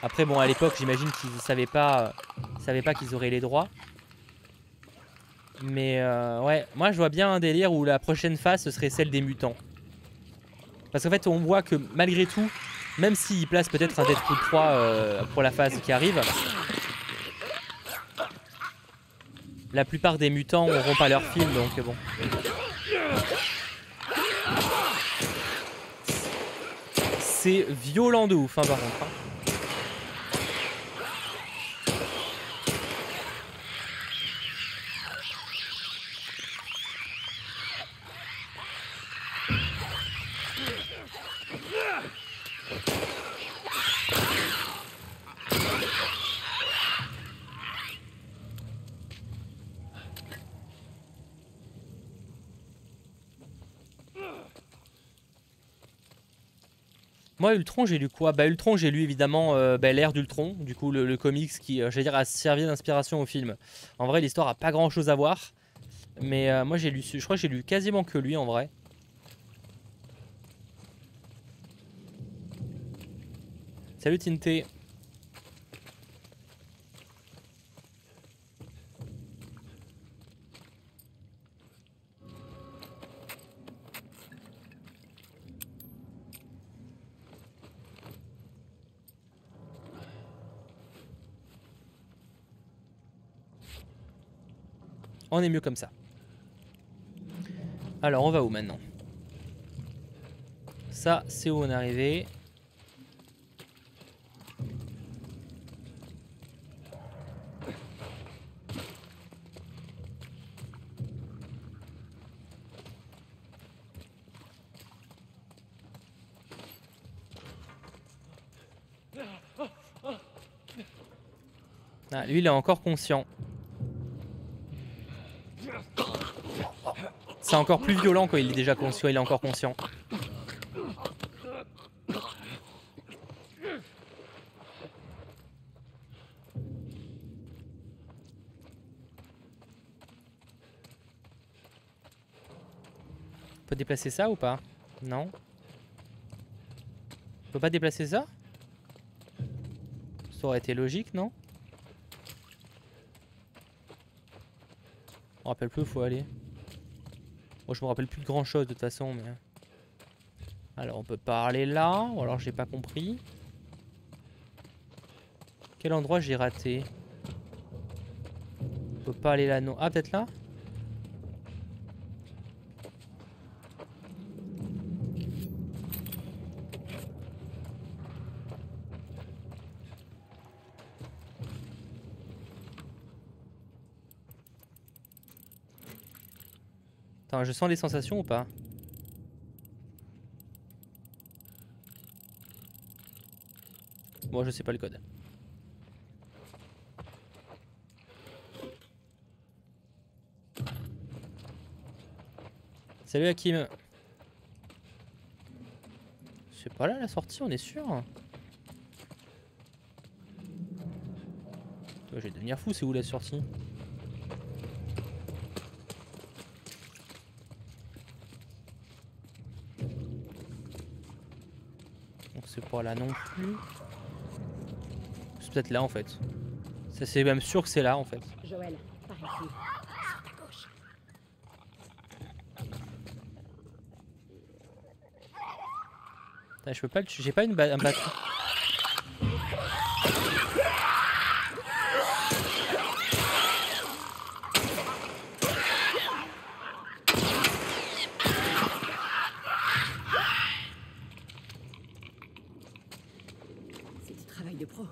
Après, bon, à l'époque, j'imagine qu'ils savaient pas qu'ils auraient les droits. Mais ouais, moi, je vois bien un délire où la prochaine phase, ce serait celle des mutants. Parce qu'en fait, on voit que malgré tout, même s'ils placent peut-être un Deadpool 3 pour la phase qui arrive, la plupart des mutants n'auront pas leur film, donc bon. C'est violent de ouf, hein, par contre. Hein. Moi, Ultron, j'ai lu quoi? Bah, Ultron, j'ai lu évidemment l'ère d'Ultron, du coup, le comics qui, j'allais dire, a servi d'inspiration au film. En vrai, l'histoire a pas grand chose à voir. Mais moi, j'ai lu, je crois que j'ai lu quasiment que lui en vrai. Salut Tinté. On est mieux comme ça. Alors, on va où maintenant? Ça, c'est où on est arrivé. Ah, lui, il est encore conscient. C'est encore plus violent quand il est déjà conscient, il est encore conscient. On peut déplacer ça ou pas? Non. On peut pas déplacer ça? Ça aurait été logique, non? Je me rappelle plus où faut aller. Moi je me rappelle plus de grand chose de toute façon, mais... Alors on peut pas aller là, ou alors j'ai pas compris. Quel endroit j'ai raté? On peut pas aller là, non. Ah, peut-être là? Attends, je sens les sensations ou pas? Bon, je sais pas le code. Salut Hakim. C'est pas là la sortie, on est sûr? Je vais devenir fou, c'est où la sortie? Donc c'est pas là non plus. C'est peut-être là en fait. Ça c'est même sûr que c'est là en fait. Joël, par ici. Sur ta gauche. Putain, je peux pas, j'ai pas un bâton. C'est du travail de pro.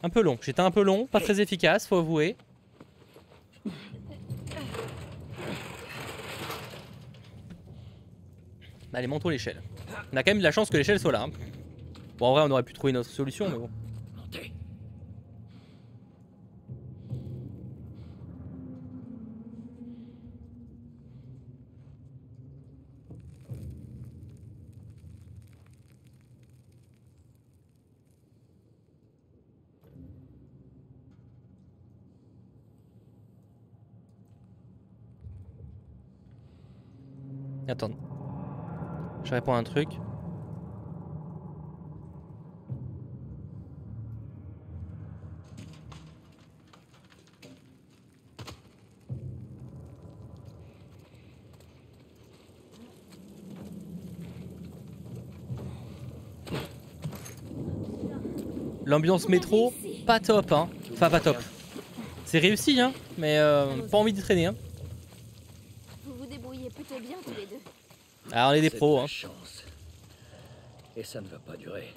Un peu long, j'étais un peu long, pas très efficace, faut avouer. Allez, montons l'échelle. On a quand même de la chance que l'échelle soit là. Hein. Bon, en vrai, on aurait pu trouver une autre solution, mais bon. Montez. Attends. Je réponds à un truc. L'ambiance métro, pas top, hein. Enfin, pas top. C'est réussi, hein, mais pas envie d'y traîner, hein. Vous vous débrouillez plutôt bien tous les deux. Alors, on est des C'est pros, de la hein. chance. Et ça ne va pas durer.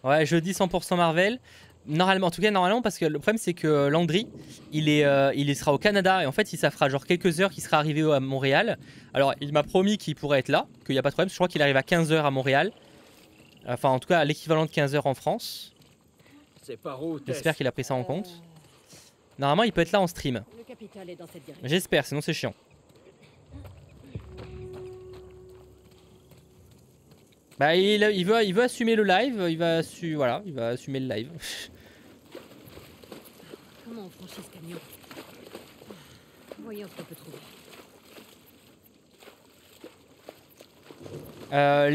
Ouais, je dis 100% Marvel. Normalement, en tout cas, normalement, parce que le problème, c'est que Landry, il sera au Canada et en fait, ça fera genre quelques heures qu'il sera arrivé à Montréal. Alors, il m'a promis qu'il pourrait être là, qu'il n'y a pas de problème. Je crois qu'il arrive à 15h à Montréal. Enfin, en tout cas, l'équivalent de 15h en France. C'est par où, Tess? J'espère qu'il a pris ça en compte. Normalement, il peut être là en stream. Le capital est dans cette direction. J'espère, sinon c'est chiant. Bah il veut assumer le live, voilà, il va assumer le live. Comment on franchit ce camion? Voyons ce qu'on peut trouver.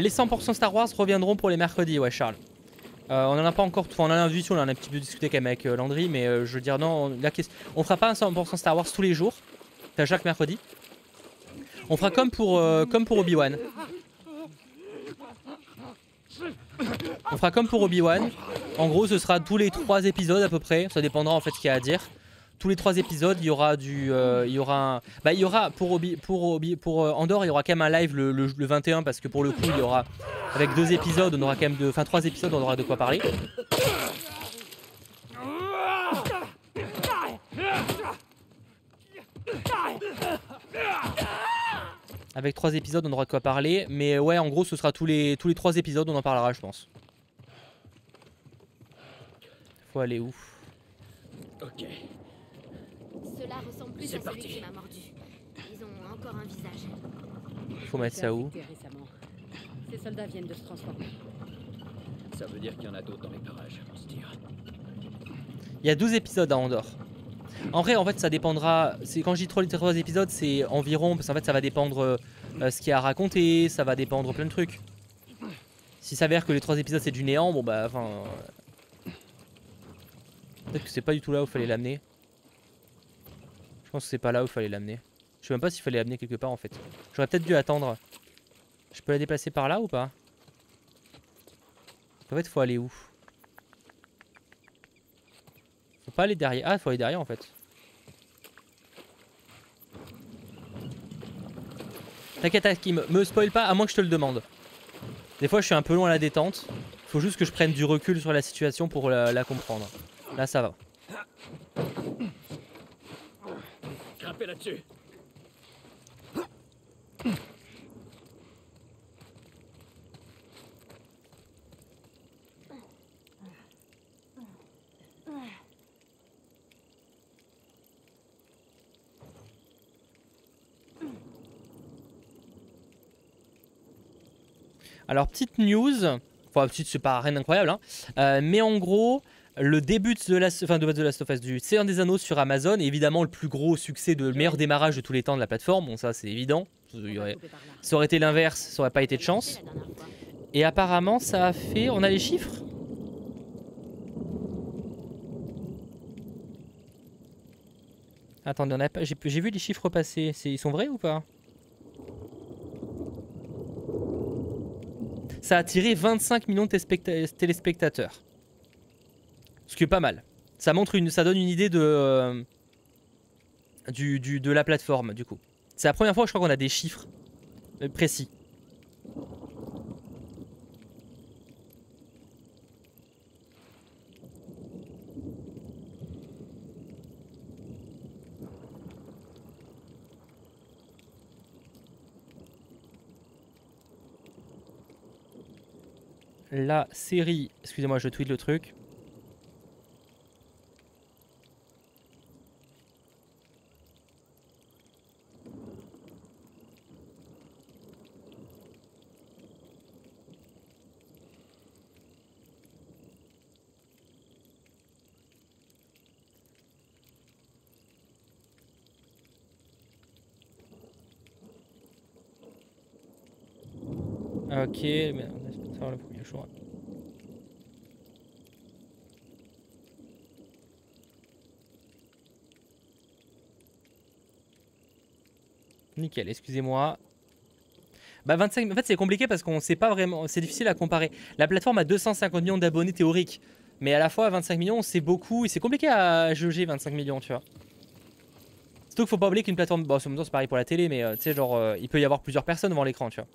Les 100% Star Wars reviendront pour les mercredis, ouais Charles. On en a pas encore, enfin, on en a vu, on en a un petit peu discuté quand même avec Landry, mais je veux dire non, on fera pas un 100% Star Wars tous les jours, à chaque mercredi. On fera comme pour Obi-Wan. On fera comme pour Obi-Wan. En gros, ce sera tous les 3 épisodes à peu près. Ça dépendra en fait ce qu'il y a à dire. Tous les 3 épisodes, il y aura pour Andorre, il y aura quand même un live le 21 parce que pour le coup, il y aura avec 2 épisodes, on aura quand même 3 épisodes, on aura de quoi parler. Avec 3 épisodes, on aura de quoi parler. Mais ouais, en gros, ce sera tous les 3 épisodes, on en parlera, je pense. Faut aller où? Ok. Cela ressemble plus C'est à celui parti. qui m'a mordu. Ils ont encore un visage. Faut mettre ça où? Récemment. Ces soldats viennent de se transformer. Ça veut dire qu'il y en a d'autres dans les parages, on se tire. Il y a 12 épisodes à Andorre. En vrai, en fait, ça dépendra. Quand je dis 3 épisodes, c'est environ. Parce qu'en fait, ça va dépendre ce qu'il y a à raconter. Ça va dépendre plein de trucs. S'il s'avère que les 3 épisodes c'est du néant, bon bah, enfin. Peut-être que c'est pas du tout là où il fallait l'amener. Je pense que c'est pas là où il fallait l'amener. Je sais même pas s'il fallait l'amener quelque part en fait. J'aurais peut-être dû attendre. Je peux la déplacer par là ou pas? En fait, faut aller où? Faut pas aller derrière. Ah, faut aller derrière en fait. T'inquiète, Hakim, me spoil pas à moins que je te le demande. Des fois, je suis un peu long à la détente. Faut juste que je prenne du recul sur la situation pour la comprendre. Là, ça va. Grimpez là-dessus. Alors, petite news. Enfin, petite, c'est pas rien d'incroyable. Hein. Mais en gros, le début de The Last of Us, du Seigneur des Anneaux sur Amazon, est évidemment le plus gros succès, le meilleur démarrage de tous les temps de la plateforme. Bon, ça, c'est évident. Ça aurait été l'inverse, ça aurait pas été de chance. Et apparemment, ça a fait. On a les chiffres? Attendez, j'ai vu les chiffres passer. Ils sont vrais ou pas? Ça a attiré 25 millions de téléspectateurs. Ce qui est pas mal. Ça donne une idée de la plateforme du coup. C'est la première fois je crois qu'on a des chiffres précis. La série, excusez-moi, je tweet le truc. Ok, mais on va faire le premier choix. Nickel, excusez-moi. Bah 25, en fait c'est compliqué parce qu'on sait pas vraiment, c'est difficile à comparer. La plateforme a 250 millions d'abonnés théoriques, mais à la fois 25 millions c'est beaucoup et c'est compliqué à jauger 25 millions, tu vois. Surtout qu'il faut pas oublier qu'une plateforme, bon en même temps c'est pareil pour la télé, mais tu sais genre il peut y avoir plusieurs personnes devant l'écran, tu vois.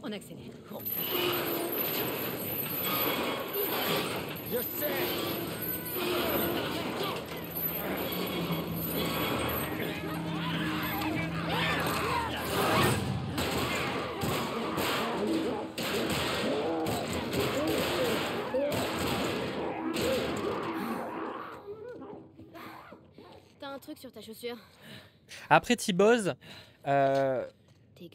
On accélère. Je sais. un truc sur ta chaussure. Après T-Boz, Dégueu.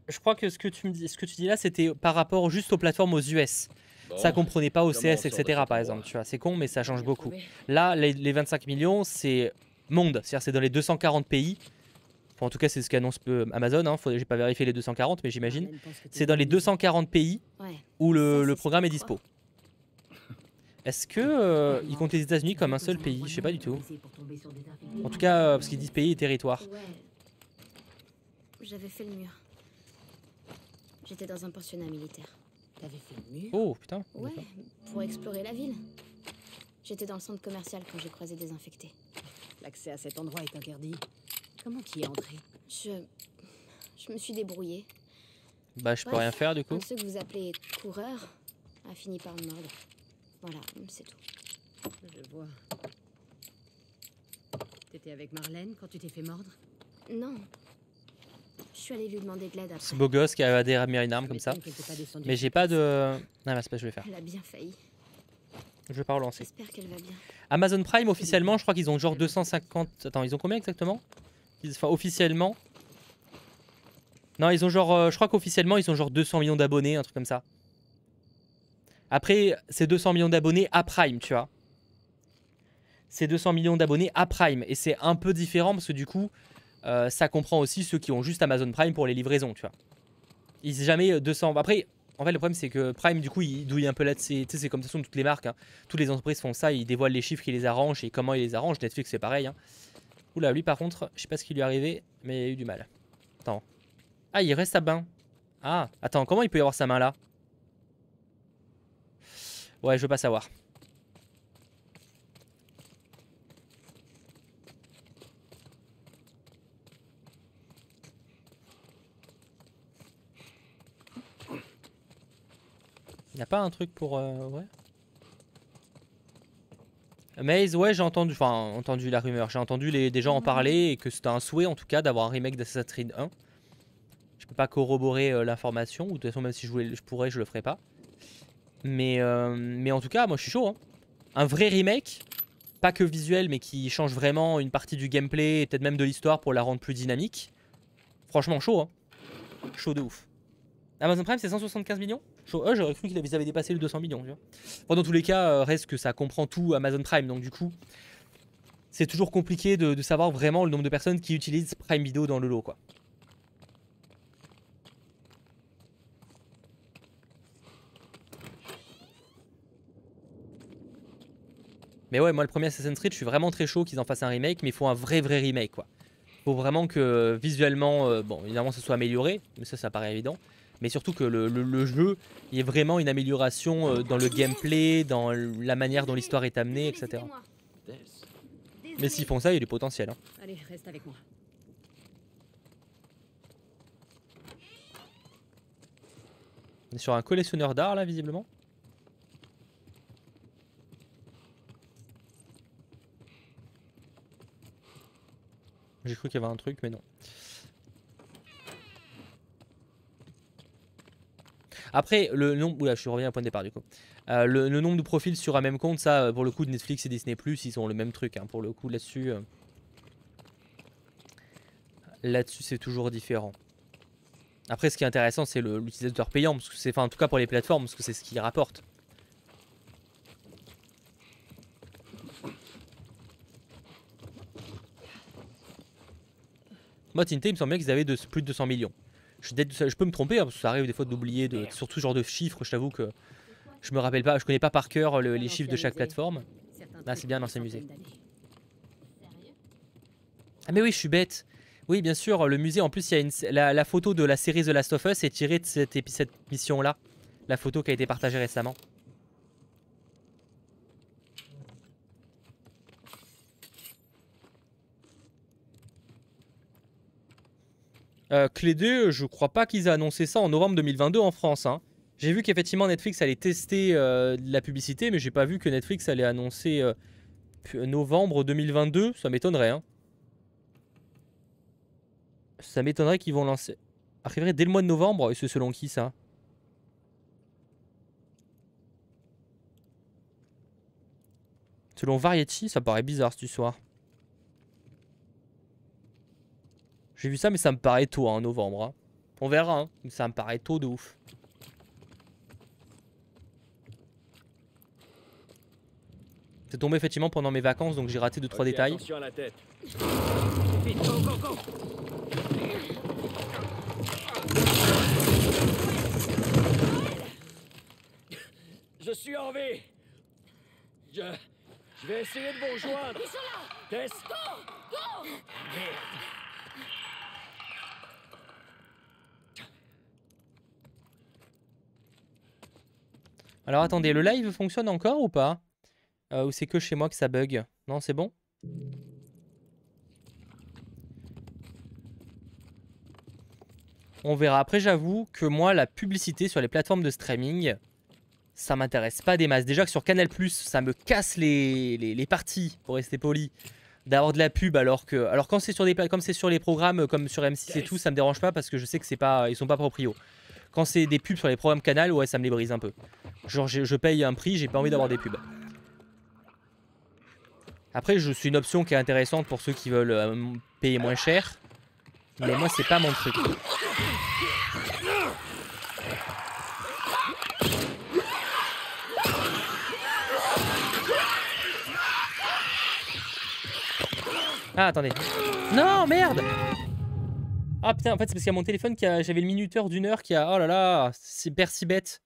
je crois que ce que tu dis là, c'était par rapport juste aux plateformes aux US. Ça comprenait pas OCS, comment on sort de etc. cet par endroit? exemple, tu vois. C'est con, mais ça change Bien beaucoup. trouvé. Là, les 25 millions, c'est monde. C'est-à-dire c'est dans les 240 pays. Enfin, en tout cas, c'est ce qu'annonce Amazon. Hein. J'ai pas vérifié les 240, mais j'imagine. Marlène pense que t'es C'est dans les une 240 pays Ouais. où Ça, c'est le ce programme est qu'il dispo. croit. Est-ce que ils comptent les États-Unis comme un seul pays? Je sais pas du tout. En tout cas, parce qu'ils disent pays et territoire. Ouais. J'avais fait le mur. J'étais dans un pensionnat militaire. T'avais fait le mur. Oh putain. Ouais, pour explorer la ville. J'étais dans le centre commercial quand j'ai croisé des infectés. L'accès à cet endroit est interdit. Comment tu y es entré? Je me suis débrouillée. Bah, je peux Bref, rien faire du coup. Un de ceux que vous appelez coureurs a fini par me mordre. Voilà, c'est tout. Je vois. T'étais avec Marlène quand tu t'es fait mordre? Non. Je suis allée lui demander de l'aide après. Ce beau gosse qui a déraillé une arme comme ça. m'étonne qu'elle t'ait pas descendu Mais sur j'ai pas place. de. Non, là, c'est pas ce que je vais faire. Elle a bien failli. Je vais pas relancer. J'espère qu'elle va bien. Amazon Prime officiellement, je crois qu'ils ont genre 250. Attends, ils ont combien exactement? Enfin, officiellement. Non, ils ont genre. Je crois qu'officiellement, ils ont genre 200 millions d'abonnés, un truc comme ça. Après, c'est 200 millions d'abonnés à Prime, tu vois. C'est 200 millions d'abonnés à Prime. Et c'est un peu différent parce que du coup, ça comprend aussi ceux qui ont juste Amazon Prime pour les livraisons, tu vois. Ils jamais 200. Après, en fait, le problème, c'est que Prime, du coup, il douille un peu là-dessus. Tu sais, c'est comme ça, sont toutes les marques. Hein. Toutes les entreprises font ça. Ils dévoilent les chiffres qui les arrangent et comment ils les arrangent. Netflix, c'est pareil. Hein. Oula, lui, par contre, je sais pas ce qui lui est arrivé, mais il a eu du mal. Attends. Ah, il reste à bain. Ah, attends, comment il peut y avoir sa main là? Ouais, je veux pas savoir. Y a pas un truc pour ouais. Maze, ouais, j'ai entendu, enfin entendu la rumeur, j'ai entendu des gens en parler et que c'était un souhait en tout cas d'avoir un remake d'Assassin's Creed 1. Je peux pas corroborer l'information, ou de toute façon même si je pourrais, je le ferai pas. Mais en tout cas, moi je suis chaud. Hein. Un vrai remake, pas que visuel, mais qui change vraiment une partie du gameplay et peut-être même de l'histoire pour la rendre plus dynamique. Franchement chaud, hein. Chaud de ouf. Amazon Prime c'est 175 millions. J'aurais cru qu'ils avaient dépassé les 200 millions. Tu vois. Bon, dans tous les cas, reste que ça comprend tout Amazon Prime. Donc du coup, c'est toujours compliqué de savoir vraiment le nombre de personnes qui utilisent Prime Video dans le lot, quoi. Mais ouais, moi le premier Assassin's Creed, je suis vraiment très chaud qu'ils en fassent un remake, mais il faut un vrai remake, quoi. Faut vraiment que visuellement, bon, évidemment, ça soit amélioré, mais ça paraît évident. Mais surtout que le jeu, il y ait vraiment une amélioration dans le gameplay, dans la manière dont l'histoire est amenée, etc. Mais s'ils font ça, il y a du potentiel. Hein. Allez, reste avec moi. On est sur un collectionneur d'art là, visiblement. J'ai cru qu'il y avait un truc, mais non. Après, le nombre... Oula, je reviens à point de départ du coup. Le nombre de profils sur un même compte, ça, pour le coup, de Netflix et Disney+, ils ont le même truc. Hein, pour le coup, là-dessus... Là-dessus, c'est toujours différent. Après, ce qui est intéressant, c'est l'utilisateur payant. Parce que c'est, enfin, en tout cas pour les plateformes, parce que c'est ce qui rapporte. Moi, Tintin, il me semblait qu'ils avaient plus de 200 millions. Je peux me tromper, hein, parce que ça arrive des fois d'oublier sur ce genre de chiffres. Je t'avoue que je me rappelle pas, je connais pas par cœur les chiffres de chaque plateforme. Ah, c'est bien un ancien musée. Ah mais oui, je suis bête. Oui, bien sûr, le musée, en plus, il y a la photo de la série The Last of Us est tirée de cette mission-là. La photo qui a été partagée récemment. Clé 2, je crois pas qu'ils aient annoncé ça en novembre 2022 en France. Hein. J'ai vu qu'effectivement Netflix allait tester la publicité, mais j'ai pas vu que Netflix allait annoncer novembre 2022. Ça m'étonnerait. Hein. Ça m'étonnerait qu'ils vont lancer. Arriverait dès le mois de novembre. Et c'est selon qui ça? Selon Variety, ça paraît bizarre cette histoire. J'ai vu ça, mais ça me paraît tôt, en novembre. Hein. On verra, hein. Mais ça me paraît tôt de ouf. C'est tombé effectivement pendant mes vacances, donc j'ai raté 2-3 détails. Attention à la tête. Vite, go, go, go. Je suis en vie. Je vais essayer de vous rejoindre. Tess. Merde. Alors attendez, le live fonctionne encore ou pas? Ou c'est que chez moi que ça bug? Non, c'est bon? On verra. Après, j'avoue que moi, la publicité sur les plateformes de streaming, ça m'intéresse pas des masses. Déjà que sur Canal+, ça me casse les parties, pour rester poli, d'avoir de la pub, alors quand c'est sur comme c'est sur les programmes comme sur M6 et tout, ça me dérange pas parce que je sais que c'est pas, ils sont pas proprios. Quand c'est des pubs sur les programmes Canal, ouais, ça me les brise un peu. Genre, je paye un prix, j'ai pas envie d'avoir des pubs. Après, je suis une option qui est intéressante pour ceux qui veulent payer moins cher. Mais moi, c'est pas mon truc. Ah, attendez. Non, merde! Ah putain, en fait, c'est parce qu'il y a mon téléphone qui a... J'avais le minuteur d'une heure qui a... Oh là là, c'est perte si bête.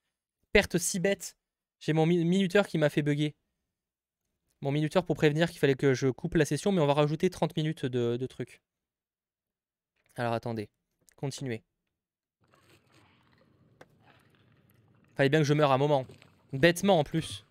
Perte si bête. J'ai mon minuteur qui m'a fait bugger. Mon minuteur pour prévenir qu'il fallait que je coupe la session, mais on va rajouter 30 minutes de trucs. Alors attendez, continuez. Fallait bien que je meure un moment. Bêtement en plus.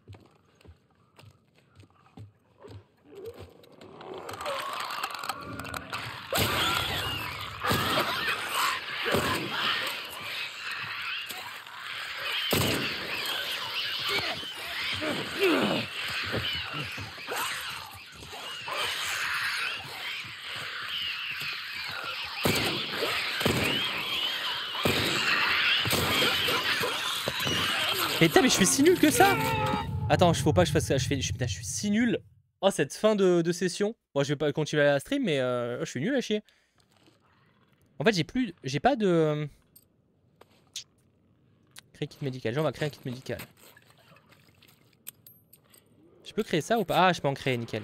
Mais putain, mais je fais si nul que ça! Attends, faut pas que je fasse ça. Putain, je suis si nul. Oh, cette fin de session. Bon, je vais pas continuer à la stream, mais je suis nul à chier. En fait, j'ai pas de... Créer kit médical. Genre, on va créer un kit médical. Je peux créer ça ou pas? Ah, je peux en créer, nickel.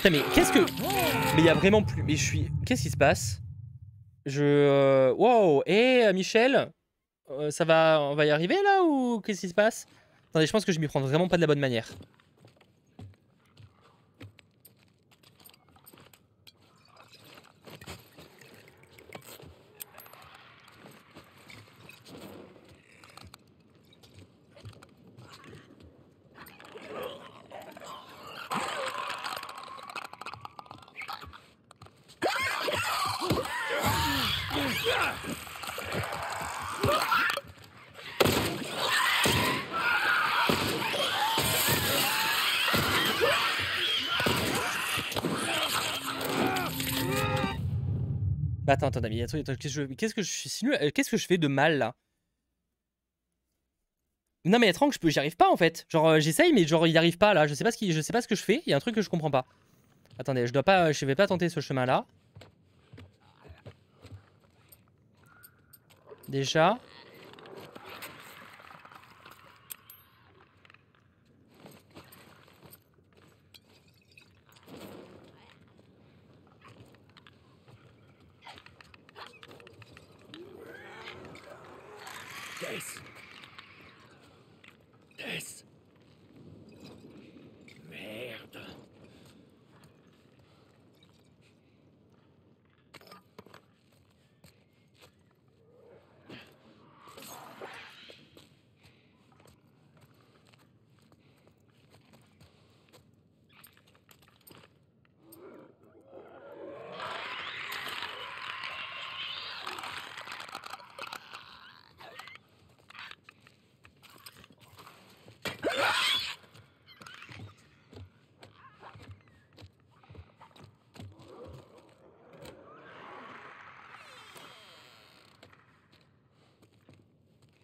Putain, mais qu'est-ce que... Mais il y a vraiment plus... Mais je suis... Qu'est-ce qui se passe? Wow. Et Michel, ça va... On va y arriver là ou qu'est-ce qui se passe? Attendez, je pense que je m'y prends vraiment pas de la bonne manière. Bah attends, attends, qu'est-ce que je suis si nul? Qu'est-ce que je fais de mal là? Non mais attends, j'y arrive pas en fait. Genre j'essaye mais genre il n'y arrive pas là. Je sais pas ce que je fais. Il y a un truc que je comprends pas. Attendez, je vais pas tenter ce chemin là. Déjà. Tess. Merde.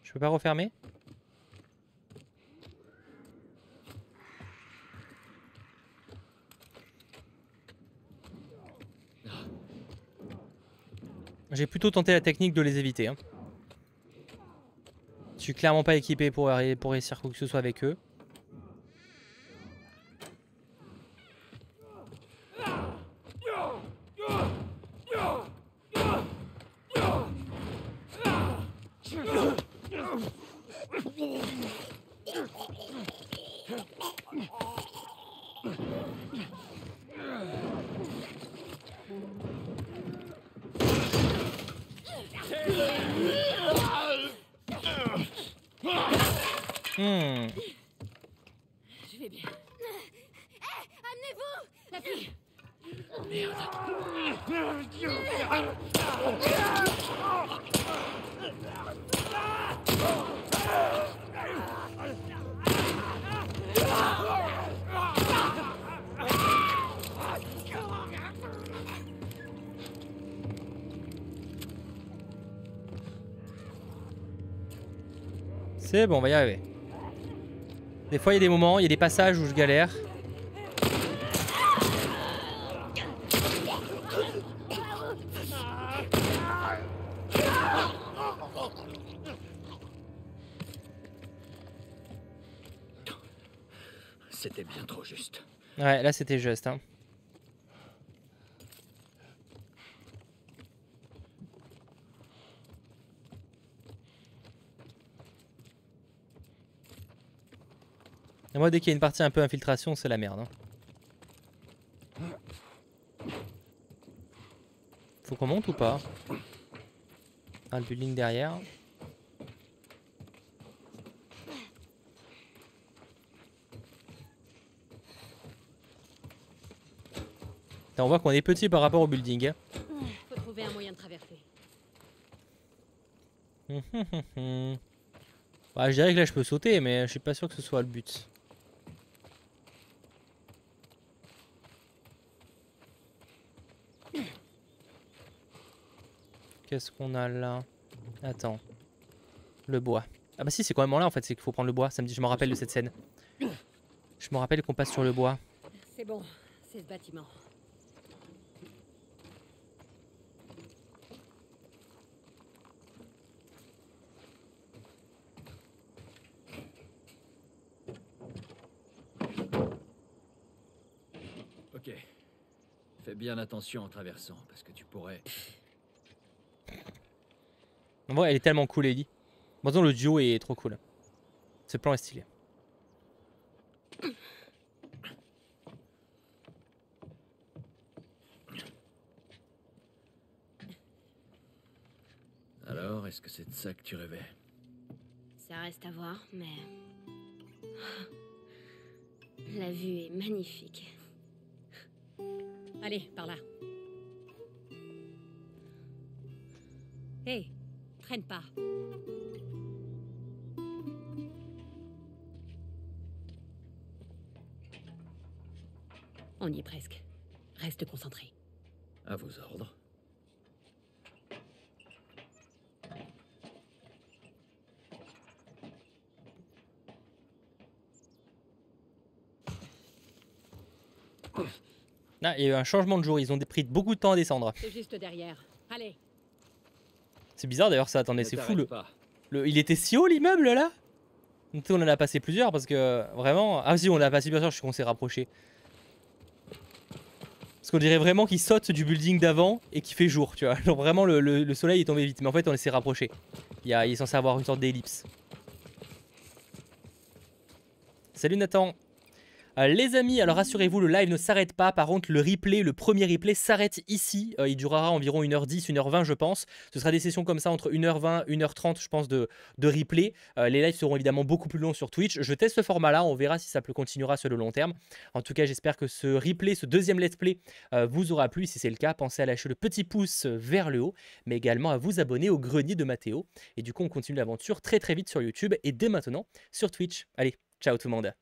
Je peux pas refermer? J'ai plutôt tenté la technique de les éviter. Hein. Je suis clairement pas équipé pour réussir quoi que ce soit avec eux. Je vais bien. Amenez-vous! La fille! C'est bon, on va y arriver. Des fois, il y a des moments, il y a des passages où je galère. C'était bien trop juste. Ouais, là, c'était juste. Hein. Et moi, dès qu'il y a une partie un peu infiltration, c'est la merde. Hein. Faut qu'on monte ou pas? Ah, le building derrière. Là, on voit qu'on est petit par rapport au building. Hein. Faut trouver un moyen de traverser. Bah, je dirais que là, je peux sauter, mais je suis pas sûr que ce soit le but. Qu'est-ce qu'on a là? Attends. Le bois. Ah bah si, c'est quand même là en fait, c'est qu'il faut prendre le bois. Ça me dit, je me rappelle de cette scène. Je me rappelle qu'on passe sur le bois. C'est bon, c'est ce bâtiment. Ok. Fais bien attention en traversant, parce que tu pourrais... En vrai, elle est tellement cool, Ellie. Bon, le duo est trop cool. Ce plan est stylé. Alors, est-ce que c'est de ça que tu rêvais? Ça reste à voir, mais... La vue est magnifique. Allez, par là. Hé, traîne pas. On y est presque. Reste concentré. À vos ordres. Ah, il y a eu un changement de jour, ils ont pris beaucoup de temps à descendre. C'est juste derrière. Allez. C'est bizarre d'ailleurs ça, attendez, c'est fou Pas. il était si haut l'immeuble là? On en a passé plusieurs parce que vraiment... Ah si, on en a passé plusieurs, je suis qu'on s'est rapproché. Parce qu'on dirait vraiment qu'il saute du building d'avant et qu'il fait jour, tu vois. Genre vraiment le soleil est tombé vite, mais en fait on s'est rapproché. Il est censé avoir une sorte d'ellipse. Salut Nathan. Les amis, alors rassurez-vous, le live ne s'arrête pas. Par contre, le replay, le premier replay s'arrête ici. Il durera environ 1h10, 1h20 je pense. Ce sera des sessions comme ça entre 1h20, 1h30 je pense de replay. Les lives seront évidemment beaucoup plus longs sur Twitch. Je teste ce format-là, on verra si ça continuera sur le long terme. En tout cas, j'espère que ce replay, ce deuxième let's play vous aura plu. Si c'est le cas, pensez à lâcher le petit pouce vers le haut, mais également à vous abonner au grenier de Mathéo. Et du coup, on continue l'aventure très très vite sur YouTube et dès maintenant sur Twitch. Allez, ciao tout le monde.